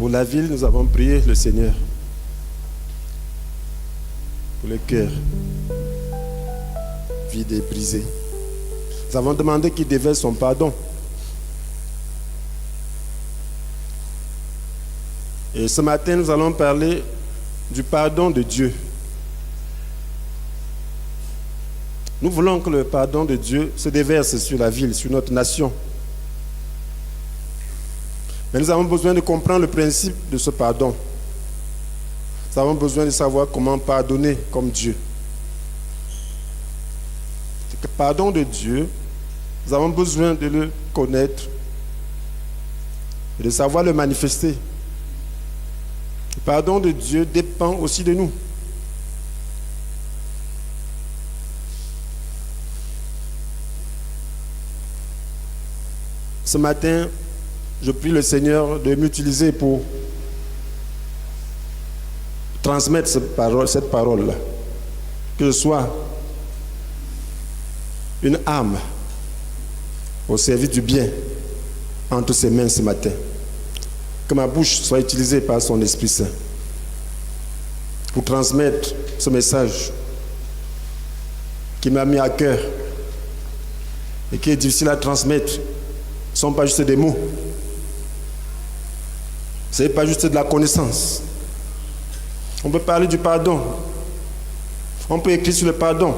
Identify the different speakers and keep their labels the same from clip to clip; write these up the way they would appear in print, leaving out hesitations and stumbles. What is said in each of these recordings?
Speaker 1: Pour la ville, nous avons prié le Seigneur. Pour le cœur vide et brisé. Nous avons demandé qu'il déverse son pardon. Et ce matin, nous allons parler du pardon de Dieu. Nous voulons que le pardon de Dieu se déverse sur la ville, sur notre nation. Mais nous avons besoin de comprendre le principe de ce pardon. Nous avons besoin de savoir comment pardonner comme Dieu. Le pardon de Dieu, nous avons besoin de le connaître et de savoir le manifester. Le pardon de Dieu dépend aussi de nous. Ce matin, je prie le Seigneur de m'utiliser pour transmettre cette parole-là. Que je sois une âme au service du bien entre ses mains ce matin. Que ma bouche soit utilisée par son Esprit Saint pour transmettre ce message qui m'a mis à cœur et qui est difficile à transmettre. Ce ne sont pas juste des mots. Ce n'est pas juste de la connaissance. On peut parler du pardon. On peut écrire sur le pardon.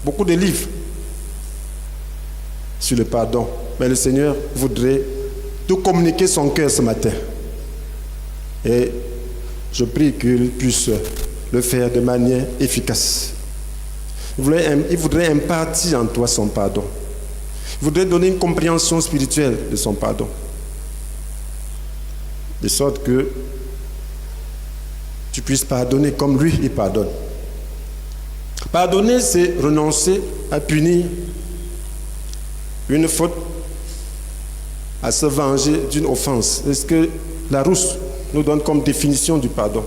Speaker 1: Beaucoup de livres sur le pardon. Mais le Seigneur voudrait tout communiquer son cœur ce matin. Et je prie qu'il puisse le faire de manière efficace. Il voudrait impartir en toi son pardon. Il voudrait donner une compréhension spirituelle de son pardon. De sorte que tu puisses pardonner comme lui, il pardonne. Pardonner, c'est renoncer à punir une faute, à se venger d'une offense. C'est ce que Larousse nous donne comme définition du pardon.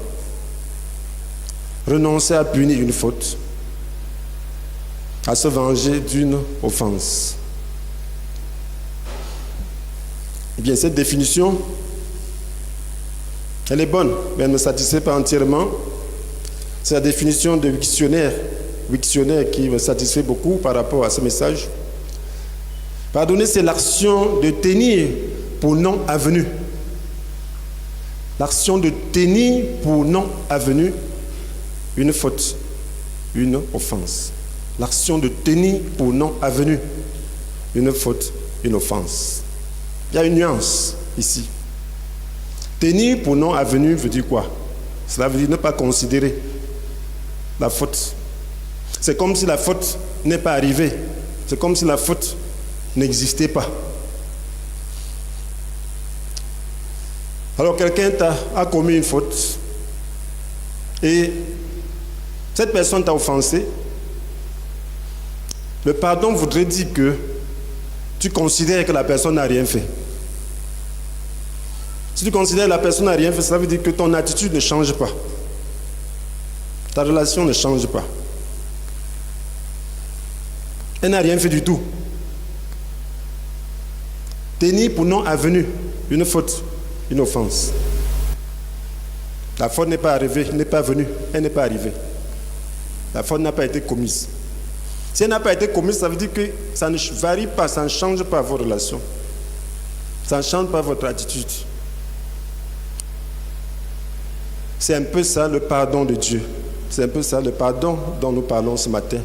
Speaker 1: Renoncer à punir une faute, à se venger d'une offense. Eh bien, cette définition, elle est bonne, mais elle ne me satisfait pas entièrement. C'est la définition de Wiktionnaire qui me satisfait beaucoup par rapport à ce message. Pardonner, c'est l'action de tenir pour non avenu. L'action de tenir pour non avenu une faute, une offense. L'action de tenir pour non avenu une faute, une offense. Il y a une nuance ici. Tenir pour non avenu veut dire quoi? Cela veut dire ne pas considérer la faute. C'est comme si la faute n'est pas arrivée. C'est comme si la faute n'existait pas. Alors quelqu'un a commis une faute et cette personne t'a offensé. Le pardon voudrait dire que tu considères que la personne n'a rien fait. Si tu considères que la personne n'a rien fait, ça veut dire que ton attitude ne change pas. Ta relation ne change pas. Elle n'a rien fait du tout. Tenir pour non avenu une faute, une offense. La faute n'est pas arrivée, n'est pas venue, elle n'est pas arrivée. La faute n'a pas été commise. Si elle n'a pas été commise, ça veut dire que ça ne varie pas, ça ne change pas vos relations. Ça ne change pas votre attitude. C'est un peu ça le pardon de Dieu. C'est un peu ça le pardon dont nous parlons ce matin.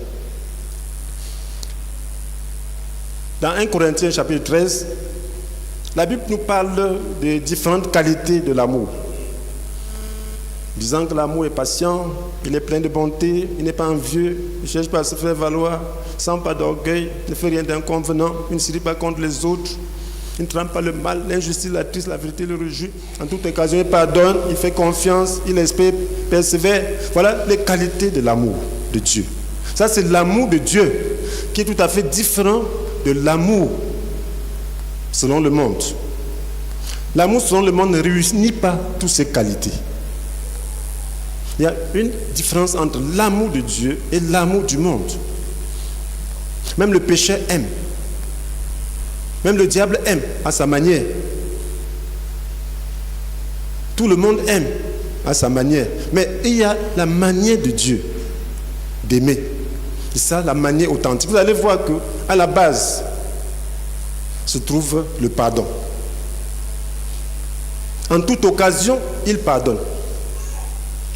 Speaker 1: Dans 1 Corinthiens chapitre 13, la Bible nous parle des différentes qualités de l'amour. Disant que l'amour est patient, il est plein de bonté, il n'est pas envieux, il ne cherche pas à se faire valoir, sans pas d'orgueil, ne fait rien d'inconvenant, il ne se rit pas contre les autres, il ne trempe pas le mal, l'injustice, la triste, la vérité le réjouit. En toute occasion, il pardonne, il fait confiance, il espère, persévère. Voilà les qualités de l'amour de Dieu. Ça, c'est l'amour de Dieu qui est tout à fait différent de l'amour selon le monde. L'amour selon le monde ne réunit pas toutes ces qualités. Il y a une différence entre l'amour de Dieu et l'amour du monde. Même le pécheur aime. Même le diable aime à sa manière. Tout le monde aime à sa manière. Mais il y a la manière de Dieu d'aimer. C'est ça, la manière authentique. Vous allez voir qu'à la base se trouve le pardon. En toute occasion, il pardonne.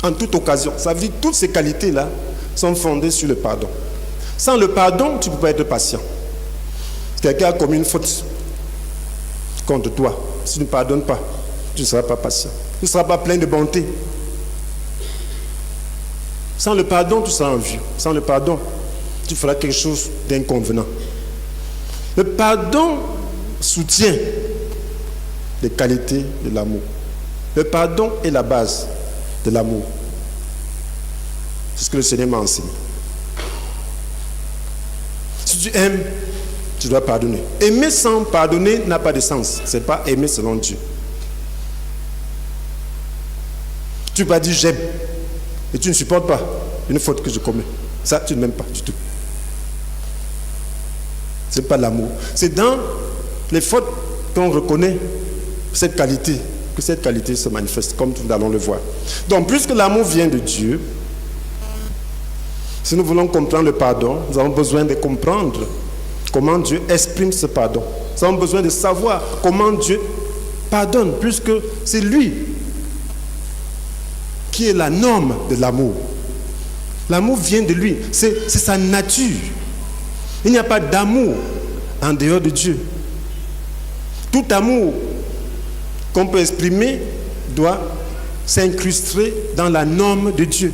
Speaker 1: En toute occasion. Ça veut dire que toutes ces qualités-là sont fondées sur le pardon. Sans le pardon, tu ne peux pas être patient. Si quelqu'un a commis une faute contre toi, si tu ne pardonnes pas, tu ne seras pas patient. Tu ne seras pas plein de bonté. Sans le pardon, tu seras envieux. Sans le pardon, tu feras quelque chose d'inconvenant. Le pardon soutient les qualités de l'amour. Le pardon est la base de l'amour. C'est ce que le Seigneur m'a enseigné. Si tu aimes, tu dois pardonner. Aimer sans pardonner n'a pas de sens. Ce n'est pas aimer selon Dieu. Tu vas dire j'aime et tu ne supportes pas une faute que je commets. Ça, tu ne m'aimes pas du tout. Ce n'est pas l'amour. C'est dans les fautes qu'on reconnaît cette qualité, que cette qualité se manifeste, comme nous allons le voir. Donc, puisque l'amour vient de Dieu, si nous voulons comprendre le pardon, nous avons besoin de comprendre comment Dieu exprime ce pardon. Nous avons besoin de savoir comment Dieu pardonne, puisque c'est lui qui est la norme de l'amour. L'amour vient de lui, c'est sa nature. Il n'y a pas d'amour en dehors de Dieu. Tout amour qu'on peut exprimer doit s'incruster dans la norme de Dieu.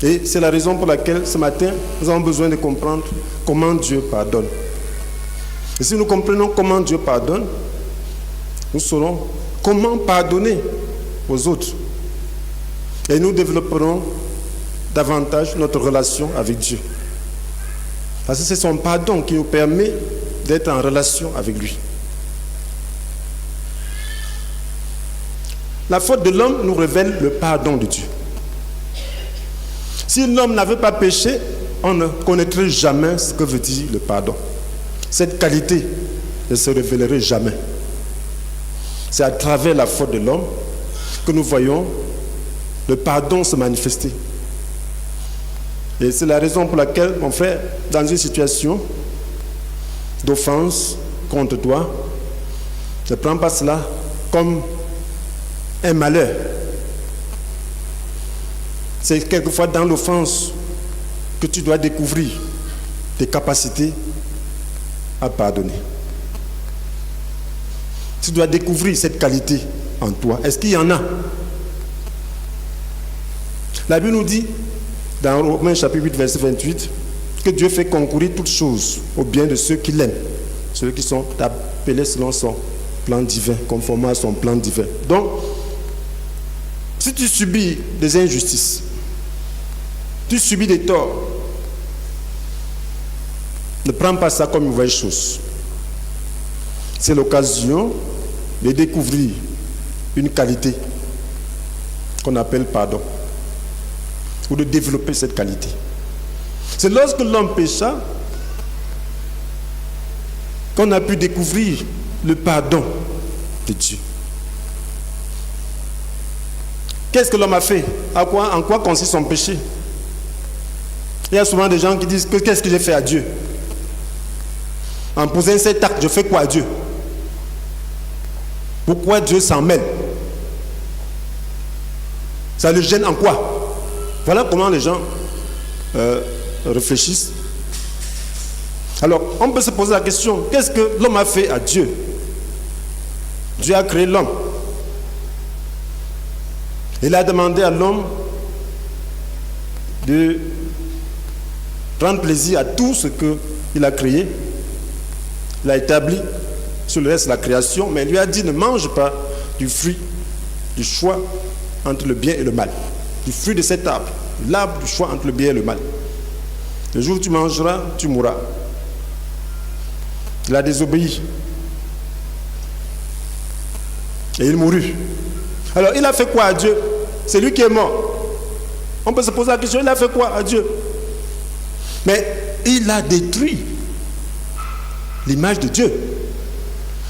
Speaker 1: Et c'est la raison pour laquelle ce matin, nous avons besoin de comprendre comment Dieu pardonne. Et si nous comprenons comment Dieu pardonne, nous saurons comment pardonner aux autres. Et nous développerons davantage notre relation avec Dieu. Parce que c'est son pardon qui nous permet d'être en relation avec lui. La faute de l'homme nous révèle le pardon de Dieu. Si l'homme n'avait pas péché, on ne connaîtrait jamais ce que veut dire le pardon. Cette qualité ne se révélerait jamais. C'est à travers la faute de l'homme que nous voyons le pardon se manifester. Et c'est la raison pour laquelle, mon frère, dans une situation d'offense contre toi, ne prends pas cela comme un malheur. C'est quelquefois dans l'offense que tu dois découvrir tes capacités à pardonner. Tu dois découvrir cette qualité en toi. Est-ce qu'il y en a? La Bible nous dit, dans Romains chapitre 8, verset 28, que Dieu fait concourir toutes choses au bien de ceux qui l'aiment, ceux qui sont appelés selon son plan divin, conformément à son plan divin. Donc, si tu subis des injustices, tu subis des torts, ne prends pas ça comme une mauvaise chose. C'est l'occasion de découvrir une qualité qu'on appelle pardon, ou de développer cette qualité. C'est lorsque l'homme pécha qu'on a pu découvrir le pardon de Dieu. Qu'est-ce que l'homme a fait? En quoi consiste son péché? Il y a souvent des gens qui disent qu'est-ce que j'ai fait à Dieu? En posant cet acte, je fais quoi à Dieu? Pourquoi Dieu s'en mêle? Ça le gêne en quoi? Voilà comment les gens réfléchissent. Alors, on peut se poser la question, qu'est-ce que l'homme a fait à Dieu? Dieu a créé l'homme. Il a demandé à l'homme de prendre plaisir à tout ce qu'il a créé. Il a établi sur le reste de la création, mais il lui a dit ne mange pas du fruit du choix entre le bien et le mal. Du fruit de cet arbre, l'arbre du choix entre le bien et le mal. Le jour où tu mangeras, tu mourras. Il a désobéi. Et il mourut. Alors, il a fait quoi à Dieu? C'est lui qui est mort. On peut se poser la question, il a fait quoi à Dieu? Mais il a détruit l'image de Dieu.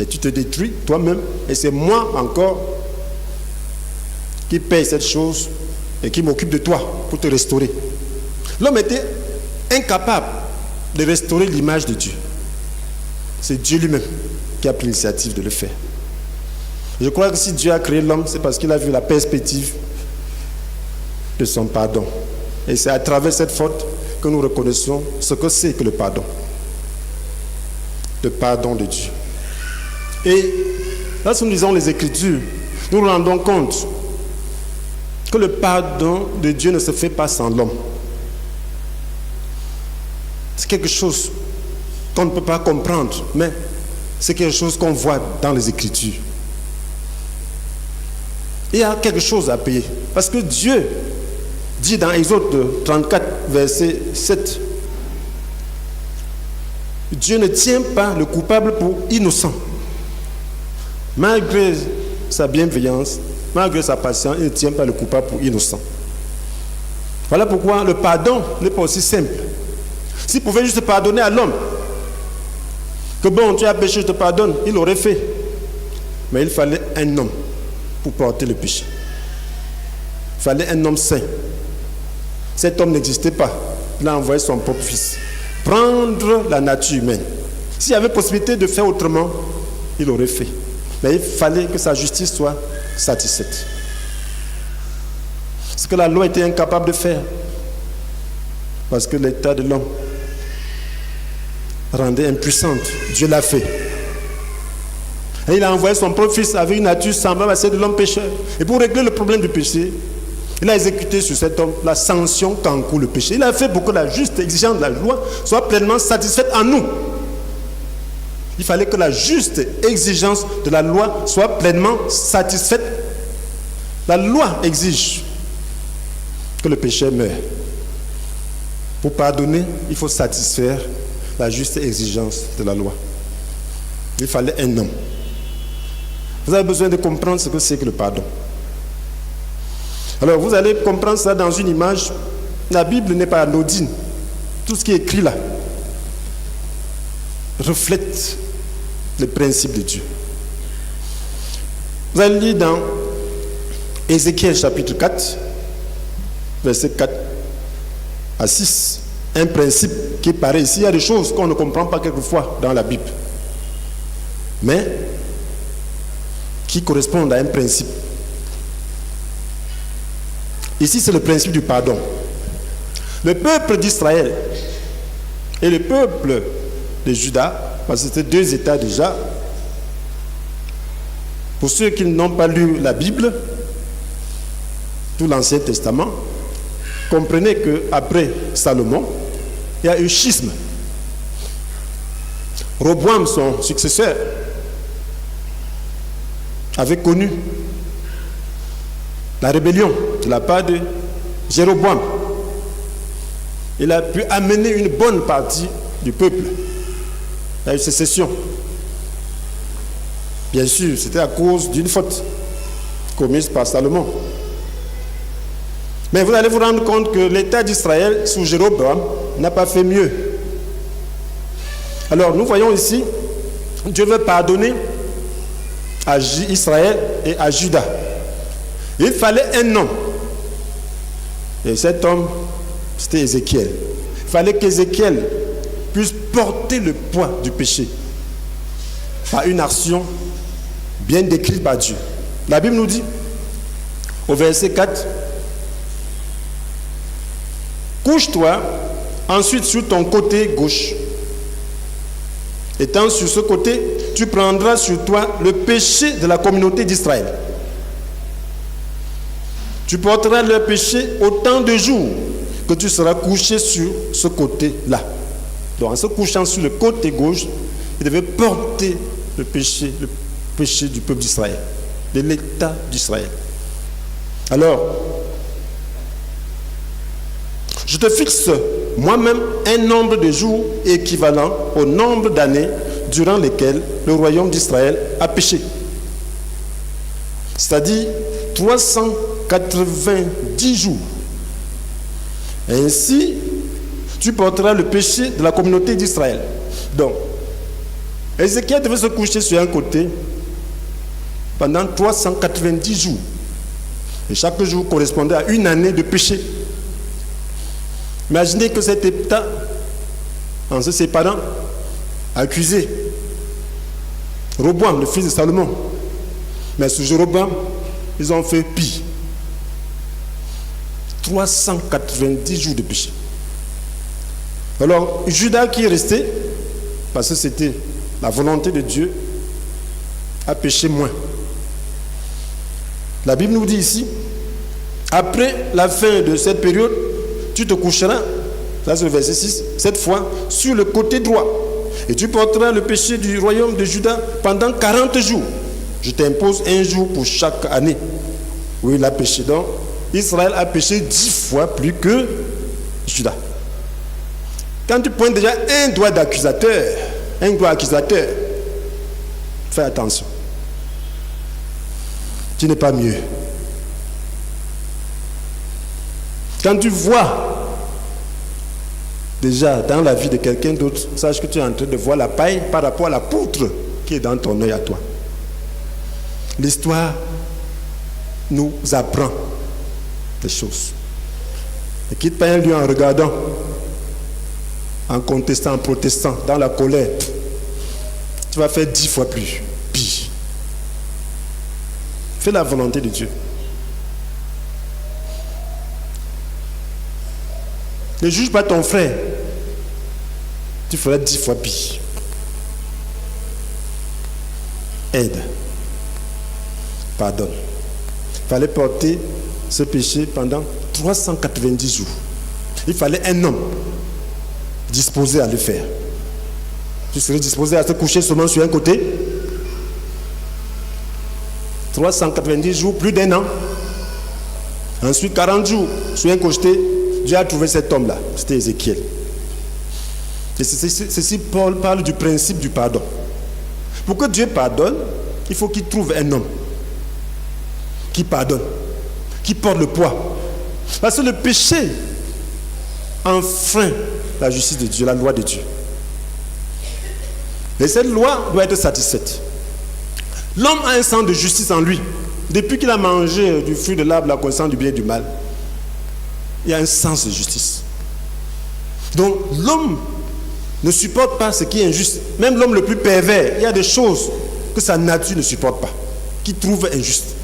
Speaker 1: Et tu te détruis toi-même. Et c'est moi encore qui paye cette chose et qui m'occupe de toi pour te restaurer. L'homme était incapable de restaurer l'image de Dieu. C'est Dieu lui-même qui a pris l'initiative de le faire. Je crois que si Dieu a créé l'homme, c'est parce qu'il a vu la perspective de son pardon. Et c'est à travers cette faute que nous reconnaissons ce que c'est que le pardon. Le pardon de Dieu. Et lorsque nous lisons les Écritures, nous nous rendons compte que le pardon de Dieu ne se fait pas sans l'homme. C'est quelque chose qu'on ne peut pas comprendre, mais c'est quelque chose qu'on voit dans les Écritures. Il y a quelque chose à payer. Parce que Dieu dit dans Exode 34, verset 7, Dieu ne tient pas le coupable pour innocent. Malgré sa bienveillance, malgré sa patience, il ne tient pas le coupable pour innocent. Voilà pourquoi le pardon n'est pas aussi simple. S'il pouvait juste pardonner à l'homme, que bon, tu as péché, je te pardonne, il l'aurait fait. Mais il fallait un homme pour porter le péché. Il fallait un homme saint. Cet homme n'existait pas. Il a envoyé son propre fils prendre la nature humaine. S'il y avait possibilité de faire autrement, il l'aurait fait. Mais il fallait que sa justice soit satisfaite. Ce que la loi était incapable de faire. Parce que l'état de l'homme rendait impuissante. Dieu l'a fait. Et il a envoyé son propre fils avec une nature semblable à celle de l'homme pécheur. Et pour régler le problème du péché, il a exécuté sur cet homme la sanction qu'encourt le péché. Il a fait pour que la juste exigence de la loi soit pleinement satisfaite en nous. Il fallait que la juste exigence de la loi soit pleinement satisfaite. La loi exige que le pécheur meure. Pour pardonner, il faut satisfaire la juste exigence de la loi. Il fallait un homme. Vous avez besoin de comprendre ce que c'est que le pardon. Alors, vous allez comprendre ça dans une image. La Bible n'est pas anodine. Tout ce qui est écrit là reflète les principes de Dieu. Vous allez lire dans Ézéchiel chapitre 4, verset 4 à 6, un principe qui paraît ici. Il y a des choses qu'on ne comprend pas quelquefois dans la Bible, mais qui correspondent à un principe. Ici, c'est le principe du pardon. Le peuple d'Israël et le peuple de Juda, parce que c'était deux États déjà. Pour ceux qui n'ont pas lu la Bible, tout l'Ancien Testament, comprenez qu'après Salomon, il y a eu schisme. Roboam, son successeur, avait connu la rébellion de la part de Jéroboam. Il a pu amener une bonne partie du peuple. Il y a eu sécession. Bien sûr, c'était à cause d'une faute commise par Salomon. Mais vous allez vous rendre compte que l'État d'Israël sous Jéroboam n'a pas fait mieux. Alors nous voyons ici, Dieu veut pardonner à Israël et à Juda. Il fallait un homme. Et cet homme, c'était Ézéchiel. Il fallait qu'Ézéchiel puisse porter le poids du péché par une action bien décrite par Dieu. La Bible nous dit, au verset 4, « Couche-toi ensuite sur ton côté gauche. Étant sur ce côté, tu prendras sur toi le péché de la communauté d'Israël. Tu porteras leur péché autant de jours que tu seras couché sur ce côté-là. » Donc en se couchant sur le côté gauche, il devait porter le péché du peuple d'Israël, de l'État d'Israël. Alors, je te fixe moi-même un nombre de jours équivalent au nombre d'années durant lesquelles le royaume d'Israël a péché. C'est-à-dire 390 jours. Ainsi, tu porteras le péché de la communauté d'Israël. Donc, Ézéchiel devait se coucher sur un côté pendant 390 jours. Et chaque jour correspondait à une année de péché. Imaginez que cet État, en se séparant, a accusé Roboam, le fils de Salomon. Mais sous Jéroboam, ils ont fait pire. 390 jours de péché. Alors, Judas qui est resté, parce que c'était la volonté de Dieu, a péché moins. La Bible nous dit ici, après la fin de cette période, tu te coucheras, là c'est le verset 6, cette fois sur le côté droit, et tu porteras le péché du royaume de Juda pendant 40 jours. Je t'impose un jour pour chaque année où il a péché. Donc, Israël a péché 10 fois plus que Juda. Quand tu pointes déjà un doigt accusateur, fais attention. Tu n'es pas mieux. Quand tu vois déjà dans la vie de quelqu'un d'autre, sache que tu es en train de voir la paille par rapport à la poutre qui est dans ton œil à toi. L'histoire nous apprend des choses. Ne quitte pas un lieu en regardant, en contestant, en protestant, dans la colère. Tu vas faire 10 fois plus pire. Fais la volonté de Dieu. Ne juge pas ton frère. Tu feras 10 fois pire. Aide. Pardonne. Il fallait porter ce péché pendant 390 jours. Il fallait un homme disposé à le faire. Tu serais disposé à te coucher seulement sur un côté. 390 jours, plus d'un an. Ensuite, 40 jours sur un côté. Dieu a trouvé cet homme-là. C'était Ézéchiel. Et ceci, Paul parle du principe du pardon. Pour que Dieu pardonne, il faut qu'il trouve un homme qui pardonne, qui porte le poids. Parce que le péché enfreint la justice de Dieu, la loi de Dieu. Et cette loi doit être satisfaite. L'homme a un sens de justice en lui. Depuis qu'il a mangé du fruit de l'arbre, la connaissance du bien et du mal, il y a un sens de justice. Donc l'homme ne supporte pas ce qui est injuste. Même l'homme le plus pervers, il y a des choses que sa nature ne supporte pas, qu'il trouve injustes.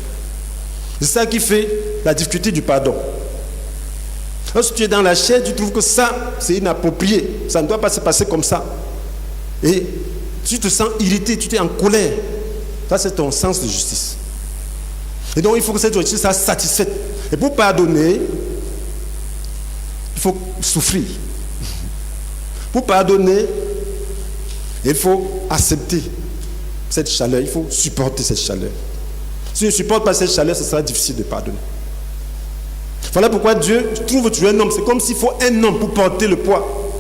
Speaker 1: C'est ça qui fait la difficulté du pardon. Lorsque tu es dans la chair, tu trouves que ça, c'est inapproprié. Ça ne doit pas se passer comme ça. Et tu te sens irrité, tu es en colère. Ça, c'est ton sens de justice. Et donc, il faut que cette justice soit satisfaite. Et pour pardonner, il faut souffrir. Pour pardonner, il faut accepter cette chaleur. Il faut supporter cette chaleur. Si tu ne supportes pas cette chaleur, ce sera difficile de pardonner. Voilà pourquoi Dieu trouve tu es un homme. C'est comme s'il faut un homme pour porter le poids.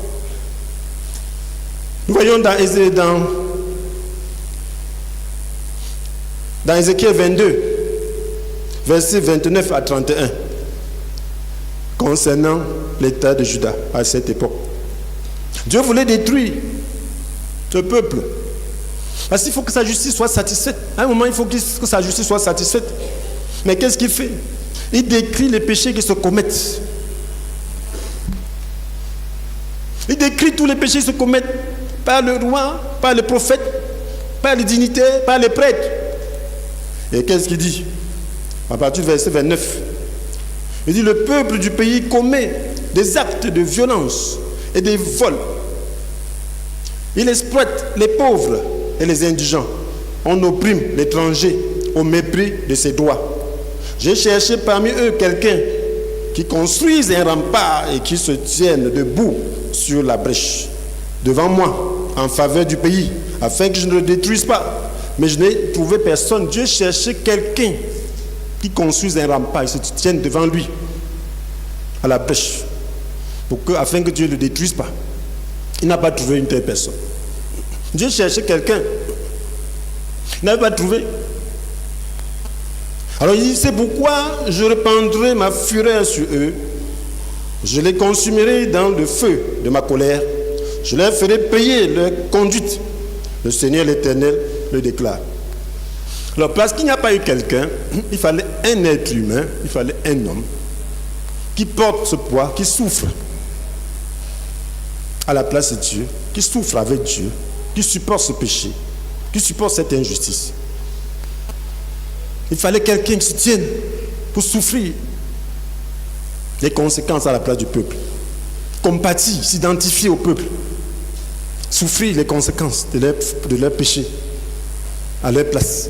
Speaker 1: Nous voyons dans Ézéchiel 22, versets 29 à 31, concernant l'état de Juda à cette époque. Dieu voulait détruire ce peuple. Parce qu'il faut que sa justice soit satisfaite. À un moment, il faut que sa justice soit satisfaite. Mais qu'est-ce qu'il fait? Il décrit les péchés qui se commettent. Il décrit tous les péchés qui se commettent par le roi, par le prophète, par les dignitaires, par les prêtres. Et qu'est-ce qu'il dit? À partir du verset 29. Il dit, le peuple du pays commet des actes de violence et des vols. Il exploite les pauvres et les indigents. On opprime l'étranger au mépris de ses droits. J'ai cherché parmi eux quelqu'un qui construise un rempart et qui se tienne debout sur la brèche devant moi en faveur du pays, afin que je ne le détruise pas. Mais je n'ai trouvé personne. Dieu cherchait quelqu'un qui construise un rempart et se tienne devant lui à la brèche, afin que Dieu ne le détruise pas. Il n'a pas trouvé une telle personne. Dieu cherchait quelqu'un. Il n'avait pas trouvé. Alors il dit, c'est pourquoi je répandrai ma fureur sur eux. Je les consumerai dans le feu de ma colère. Je leur ferai payer leur conduite. Le Seigneur l'Éternel le déclare. Alors, parce qu'il n'y a pas eu quelqu'un, il fallait un être humain, il fallait un homme qui porte ce poids, qui souffre à la place de Dieu, qui souffre avec Dieu, qui supporte ce péché, qui supporte cette injustice. Il fallait quelqu'un qui se tienne pour souffrir les conséquences à la place du peuple, compatir, s'identifier au peuple, souffrir les conséquences de leur péché à leur place,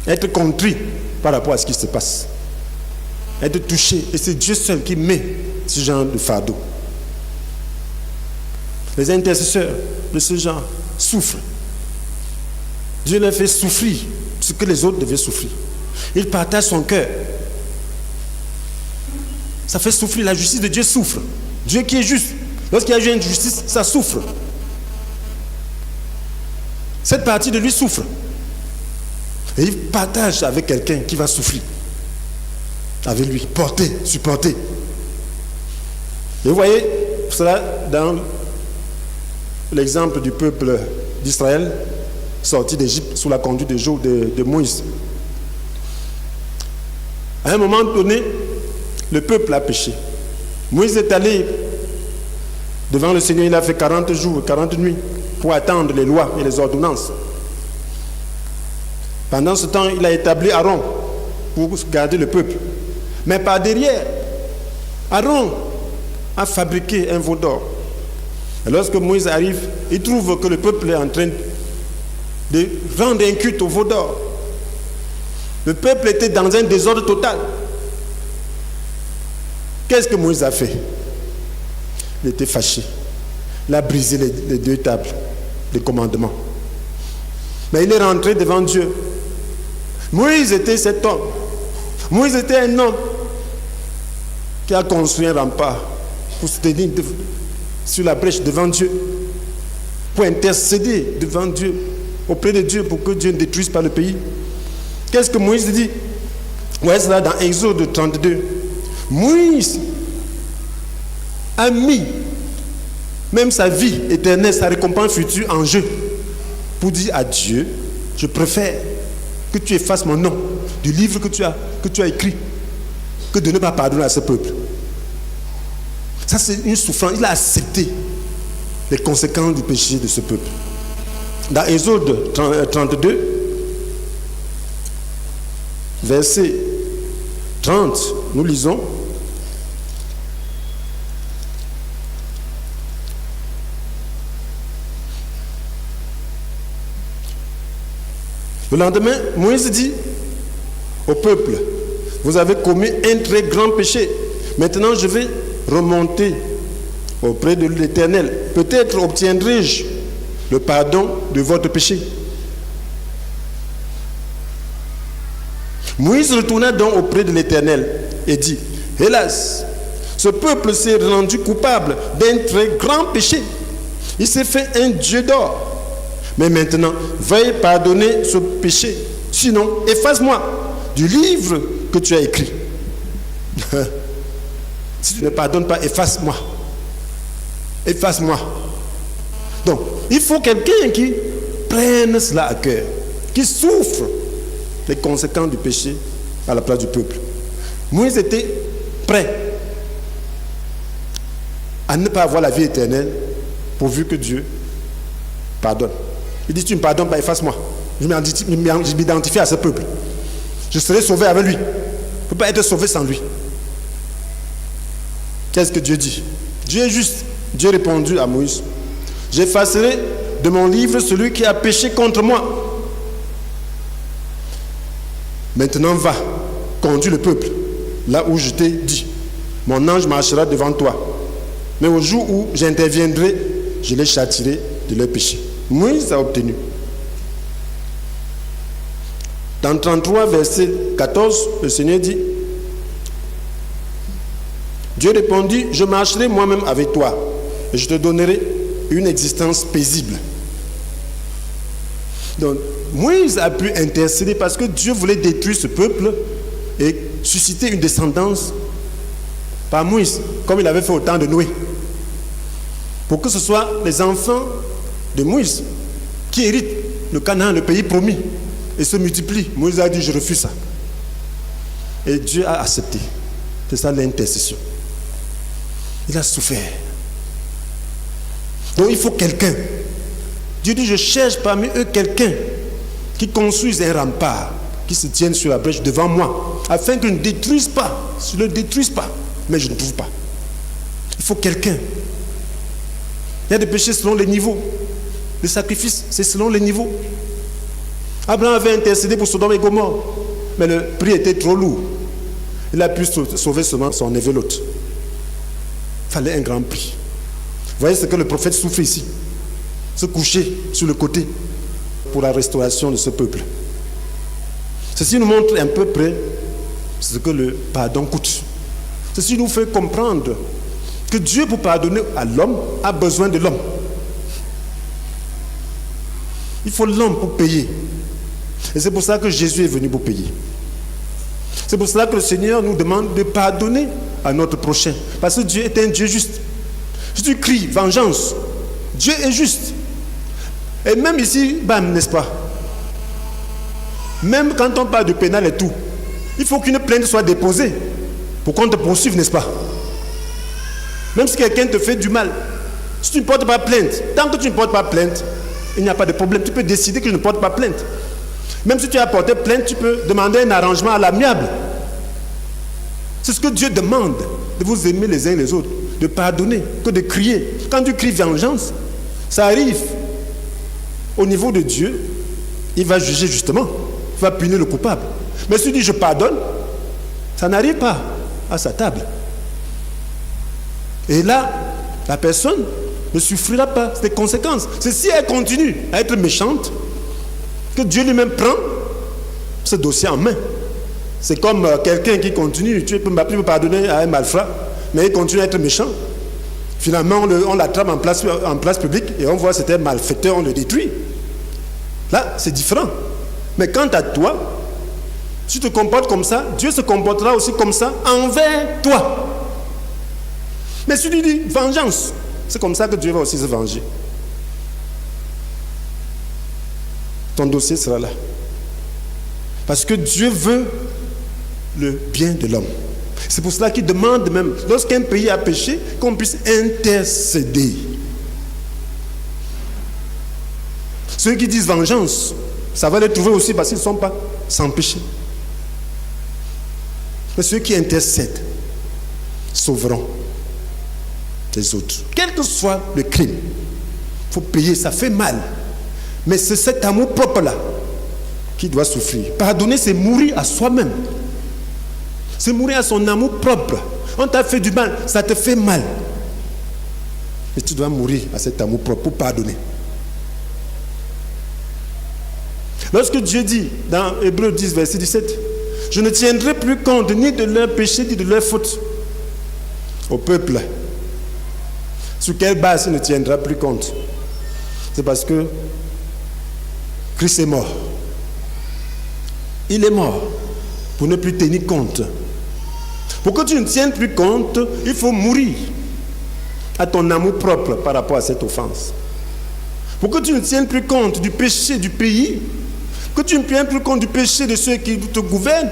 Speaker 1: être contrit par rapport à ce qui se passe, être touché. Et c'est Dieu seul qui met ce genre de fardeau. Les intercesseurs de ce genre souffrent. Dieu leur fait souffrir ce que les autres devaient souffrir. Il partage son cœur. Ça fait souffrir. La justice de Dieu souffre. Dieu qui est juste, lorsqu'il y a une injustice, ça souffre. Cette partie de lui souffre. Et il partage avec quelqu'un qui va souffrir. Avec lui, porter, supporter. Et vous voyez cela dans l'exemple du peuple d'Israël sorti d'Égypte sous la conduite de Moïse. À un moment donné, le peuple a péché. Moïse est allé devant le Seigneur, il a fait 40 jours, 40 nuits pour attendre les lois et les ordonnances. Pendant ce temps, il a établi Aaron pour garder le peuple. Mais par derrière, Aaron a fabriqué un veau d'or. Et lorsque Moïse arrive, il trouve que le peuple est en train de rendre un culte au veau d'or. Le peuple était dans un désordre total. Qu'est-ce que Moïse a fait? Il était fâché. Il a brisé les deux tables, les commandements. Mais il est rentré devant Dieu. Moïse était cet homme. Moïse était un homme qui a construit un rempart pour se tenir sur la brèche devant Dieu, pour intercéder devant Dieu, auprès de Dieu, pour que Dieu ne détruise pas le pays. Qu'est-ce que Moïse dit? Voyez cela dans Exode 32. Moïse a mis même sa vie éternelle, sa récompense future en jeu, pour dire à Dieu, je préfère que tu effaces mon nom du livre que tu as écrit, que de ne pas pardonner à ce peuple. Ça, c'est une souffrance. Il a accepté les conséquences du péché de ce peuple. Dans Exode 32, verset 30, nous lisons: le lendemain, Moïse dit au peuple, vous avez commis un très grand péché. Maintenant, je vais remonter auprès de l'Éternel. Peut-être obtiendrai-je le pardon de votre péché. Moïse retourna donc auprès de l'Éternel et dit, hélas, ce peuple s'est rendu coupable d'un très grand péché. Il s'est fait un dieu d'or. Mais maintenant, veuille pardonner ce péché. Sinon, efface-moi du livre que tu as écrit. Si tu ne pardonnes pas, efface-moi. Efface-moi. Donc, il faut quelqu'un qui prenne cela à cœur, qui souffre les conséquences du péché à la place du peuple. Moïse était prêt à ne pas avoir la vie éternelle pourvu que Dieu pardonne. Il dit, tu ne me pardonnes pas, efface-moi. Je m'identifie à ce peuple. Je serai sauvé avec lui. Je ne peux pas être sauvé sans lui. Qu'est-ce que Dieu dit? Dieu est juste. Dieu répondit à Moïse, j'effacerai de mon livre celui qui a péché contre moi. Maintenant va, conduis le peuple là où je t'ai dit. Mon ange marchera devant toi. Mais au jour où j'interviendrai, je les châtierai de leur péché. Moïse a obtenu. Dans 33, verset 14, le Seigneur dit, Dieu répondit, je marcherai moi-même avec toi et je te donnerai une existence paisible. Donc, Moïse a pu intercéder parce que Dieu voulait détruire ce peuple et susciter une descendance par Moïse, comme il avait fait au temps de Noé. Pour que ce soit les enfants de Moïse qui hérite le Canaan, le pays promis, et se multiplie. Moïse a dit, je refuse ça. Et Dieu a accepté. C'est ça l'intercession. Il a souffert. Donc il faut quelqu'un. Dieu dit, je cherche parmi eux quelqu'un qui construise un rempart, qui se tienne sur la brèche devant moi, afin que je ne détruise pas, je ne le détruise pas, mais je ne trouve pas. Il faut quelqu'un. Il y a des péchés selon les niveaux. Le sacrifice, c'est selon les niveaux. Abraham avait intercédé pour Sodome et Gomorrhe, mais le prix était trop lourd. Il a pu sauver seulement son neveu Lot. Il fallait un grand prix. Vous voyez ce que le prophète souffre ici. Se coucher sur le côté pour la restauration de ce peuple. Ceci nous montre à peu près ce que le pardon coûte. Ceci nous fait comprendre que Dieu, pour pardonner à l'homme, a besoin de l'homme. Il faut l'homme pour payer. Et c'est pour ça que Jésus est venu pour payer. C'est pour cela que le Seigneur nous demande de pardonner à notre prochain. Parce que Dieu est un Dieu juste. Jésus crie vengeance. Dieu est juste. Et même ici, bam, n'est-ce pas? Même quand on parle de pénal et tout, il faut qu'une plainte soit déposée pour qu'on te poursuive, n'est-ce pas? Même si quelqu'un te fait du mal, si tu ne portes pas plainte, tant que tu ne portes pas plainte, il n'y a pas de problème. Tu peux décider que je ne porte pas plainte. Même si tu as porté plainte, tu peux demander un arrangement à l'amiable. C'est ce que Dieu demande, de vous aimer les uns les autres, de pardonner, que de crier. Quand tu cries vengeance, ça arrive au niveau de Dieu, il va juger justement, il va punir le coupable. Mais si tu dis je pardonne, ça n'arrive pas à sa table. Et là, la personne ne souffrira pas des conséquences. C'est si elle continue à être méchante que Dieu lui-même prend ce dossier en main. C'est comme quelqu'un qui continue, tu peux pardonner à un malfrat, mais il continue à être méchant. Finalement, on l'attrape en place publique et on voit que c'était un malfaiteur, on le détruit. Là, c'est différent. Mais quant à toi, si tu te comportes comme ça, Dieu se comportera aussi comme ça envers toi. Mais si tu dis vengeance, c'est comme ça que Dieu va aussi se venger. Ton dossier sera là. Parce que Dieu veut le bien de l'homme. C'est pour cela qu'il demande même, lorsqu'un pays a péché, qu'on puisse intercéder. Ceux qui disent vengeance, ça va les trouver aussi parce qu'ils ne sont pas sans péché. Mais ceux qui intercèdent sauveront les autres. Quel que soit le crime, il faut payer, ça fait mal. Mais c'est cet amour propre-là qui doit souffrir. Pardonner, c'est mourir à soi-même. C'est mourir à son amour propre. On t'a fait du mal, ça te fait mal. Mais tu dois mourir à cet amour propre pour pardonner. Lorsque Dieu dit dans Hébreux 10, verset 17, je ne tiendrai plus compte ni de leur péché ni de leur faute au peuple. Sur quelle base il ne tiendra plus compte? C'est parce que Christ est mort. Il est mort pour ne plus tenir compte. Pour que tu ne tiennes plus compte, il faut mourir à ton amour propre par rapport à cette offense. Pour que tu ne tiennes plus compte du péché du pays, que tu ne tiennes plus compte du péché de ceux qui te gouvernent,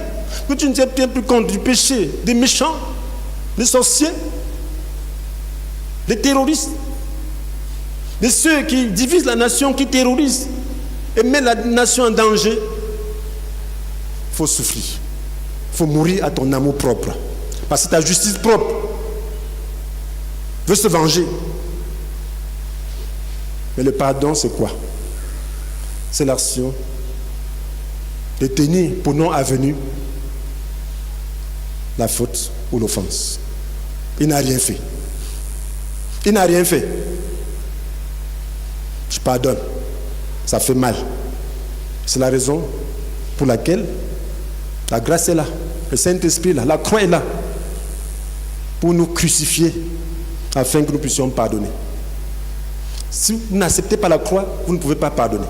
Speaker 1: que tu ne tiennes plus compte du péché des méchants, des sorciers, des terroristes, de ceux qui divisent la nation, qui terrorisent et mettent la nation en danger. Il faut souffrir. Il faut mourir à ton amour propre. Parce que ta justice propre veut se venger. Mais le pardon, c'est quoi? C'est l'action de tenir pour non avenu la faute ou l'offense. Il n'a rien fait. Il n'a rien fait. Je pardonne. Ça fait mal. C'est la raison pour laquelle la grâce est là. Le Saint-Esprit est là. La croix est là. Pour nous crucifier afin que nous puissions pardonner. Si vous n'acceptez pas la croix, vous ne pouvez pas pardonner.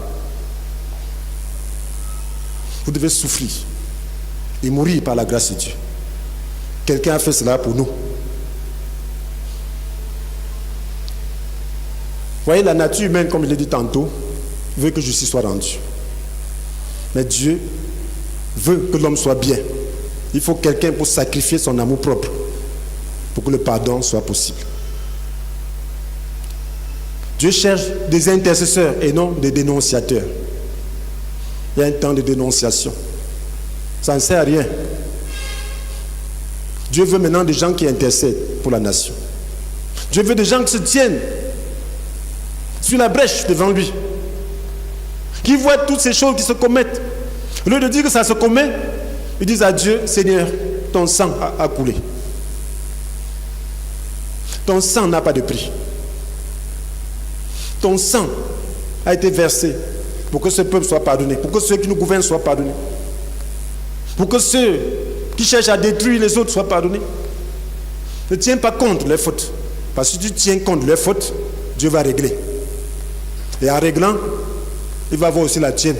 Speaker 1: Vous devez souffrir et mourir par la grâce de Dieu. Quelqu'un a fait cela pour nous. Voyez, la nature humaine, comme je l'ai dit tantôt, veut que justice soit rendue. Mais Dieu veut que l'homme soit bien. Il faut quelqu'un pour sacrifier son amour propre pour que le pardon soit possible. Dieu cherche des intercesseurs et non des dénonciateurs. Il y a un temps de dénonciation. Ça ne sert à rien. Dieu veut maintenant des gens qui intercèdent pour la nation. Dieu veut des gens qui se tiennent sur la brèche devant lui, qui voient toutes ces choses qui se commettent. Au lieu de dire que ça se commet, ils disent à Dieu, Seigneur, ton sang a coulé. Ton sang n'a pas de prix. Ton sang a été versé pour que ce peuple soit pardonné, pour que ceux qui nous gouvernent soient pardonnés, pour que ceux qui cherchent à détruire les autres soient pardonnés. Ne tiens pas compte les fautes. Parce que si tu tiens compte les fautes, Dieu va régler. Et en réglant, il va voir aussi la tienne.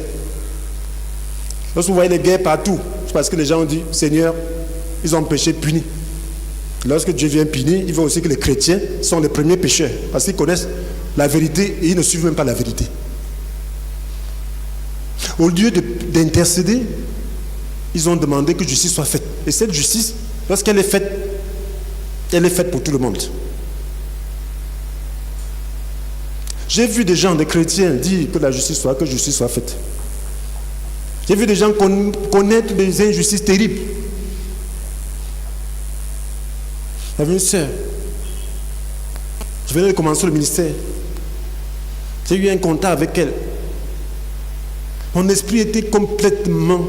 Speaker 1: Lorsque vous voyez les guerres partout, c'est parce que les gens ont dit, Seigneur, ils ont péché, puni. Lorsque Dieu vient punir, il veut aussi que les chrétiens sont les premiers pécheurs. Parce qu'ils connaissent la vérité et ils ne suivent même pas la vérité. Au lieu d'intercéder, ils ont demandé que justice soit faite. Et cette justice, lorsqu'elle est faite, elle est faite pour tout le monde. J'ai vu des gens, des chrétiens, dire que justice soit faite. J'ai vu des gens connaître des injustices terribles. Il y avait une sœur. Je venais de commencer le ministère. J'ai eu un contact avec elle. Mon esprit était complètement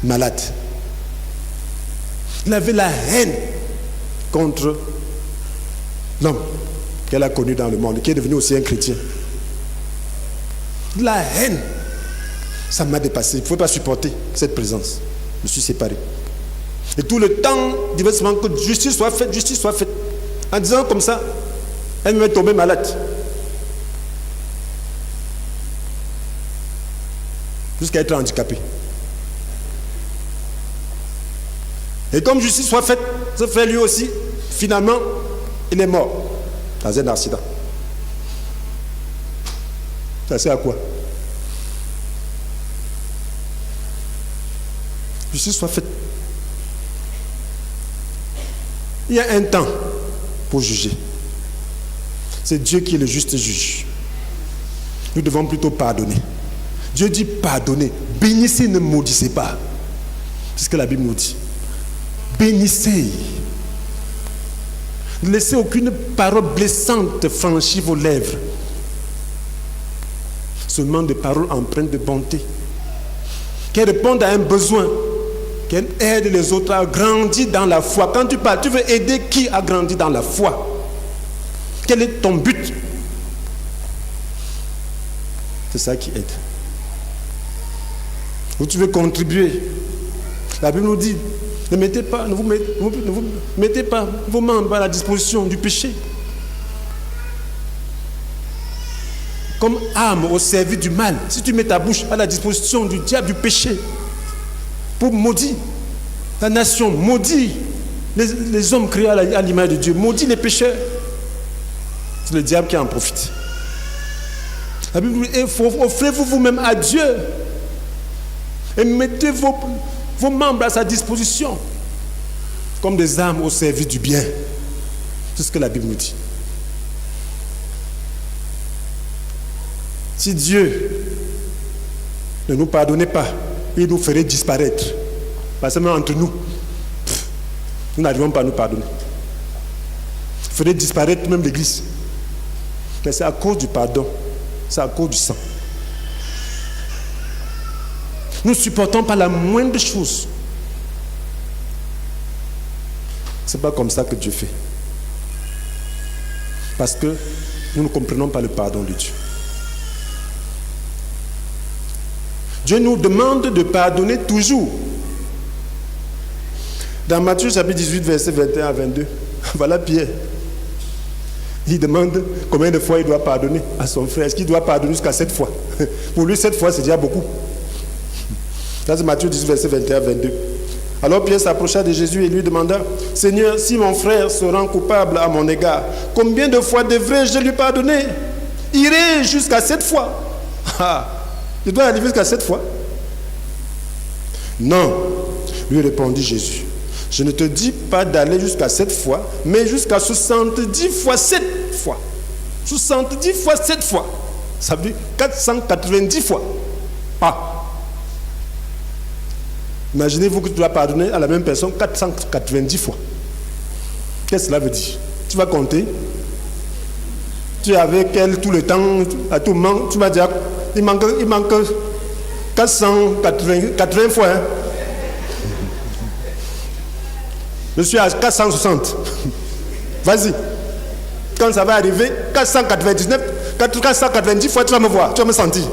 Speaker 1: malade. Il avait la haine contre l'homme qu'elle a connu dans le monde, qui est devenu aussi un chrétien. La haine, ça m'a dépassé. Il ne faut pas supporter cette présence. Je me suis séparé. Et tout le temps, diversement, que justice soit faite, justice soit faite. En disant comme ça, elle m'est tombée malade. Jusqu'à être handicapée. Et comme justice soit faite, ce frère lui aussi, finalement, il est mort dans un accident. Ça sert à quoi? Justice soit faite. Il y a un temps pour juger. C'est Dieu qui est le juste juge. Nous devons plutôt pardonner. Dieu dit pardonnez, bénissez, ne maudissez pas. C'est ce que la Bible nous dit. Bénissez. Ne laissez aucune parole blessante franchir vos lèvres. Seulement des paroles empreintes de bonté. Qui répondent à un besoin. Qui aident les autres à grandir dans la foi. Quand tu parles, tu veux aider qui à grandir dans la foi? Quel est ton but? C'est ça qui aide. Où tu veux contribuer. La Bible nous dit, ne vous mettez pas vos membres à la disposition du péché. Comme arme au service du mal. Si tu mets ta bouche à la disposition du diable, du péché, pour maudire la nation, maudire les hommes créés à l'image de Dieu, maudire les pécheurs, c'est le diable qui en profite. La Bible dit, offrez-vous vous-même à Dieu et mettez vos membres à sa disposition comme des armes au service du bien. C'est ce que la Bible nous dit. Si Dieu ne nous pardonnait pas, il nous ferait disparaître. Parce que même entre nous, nous n'arrivons pas à nous pardonner. Il ferait disparaître même l'Église. Mais c'est à cause du pardon, c'est à cause du sang. Nous ne supportons pas la moindre chose. Ce n'est pas comme ça que Dieu fait. Parce que nous ne comprenons pas le pardon de Dieu. Dieu nous demande de pardonner toujours. Dans Matthieu chapitre 18, verset 21 à 22, voilà Pierre. Il demande combien de fois il doit pardonner à son frère. Est-ce qu'il doit pardonner jusqu'à 7 fois? Pour lui, 7 fois, c'est déjà beaucoup. Ça, c'est Matthieu 18, verset 21 à 22. Alors Pierre s'approcha de Jésus et lui demanda, Seigneur, si mon frère se rend coupable à mon égard, combien de fois devrais-je lui pardonner? Irai jusqu'à 7 fois? Je dois arriver jusqu'à 7 fois. Non, lui répondit Jésus. Je ne te dis pas d'aller jusqu'à 7 fois, mais jusqu'à 70 fois 7 fois. 70 fois 7 fois. Ça veut dire 490 fois. Imaginez-vous que tu dois pardonner à la même personne 490 fois. Qu'est-ce que cela veut dire? Tu vas compter. Tu es avec elle tout le temps, à tout moment, tu vas dire, il manque 480 fois. Hein? Je suis à 460. Vas-y. Quand ça va arriver, 499, 490 fois, tu vas me voir, tu vas me sentir.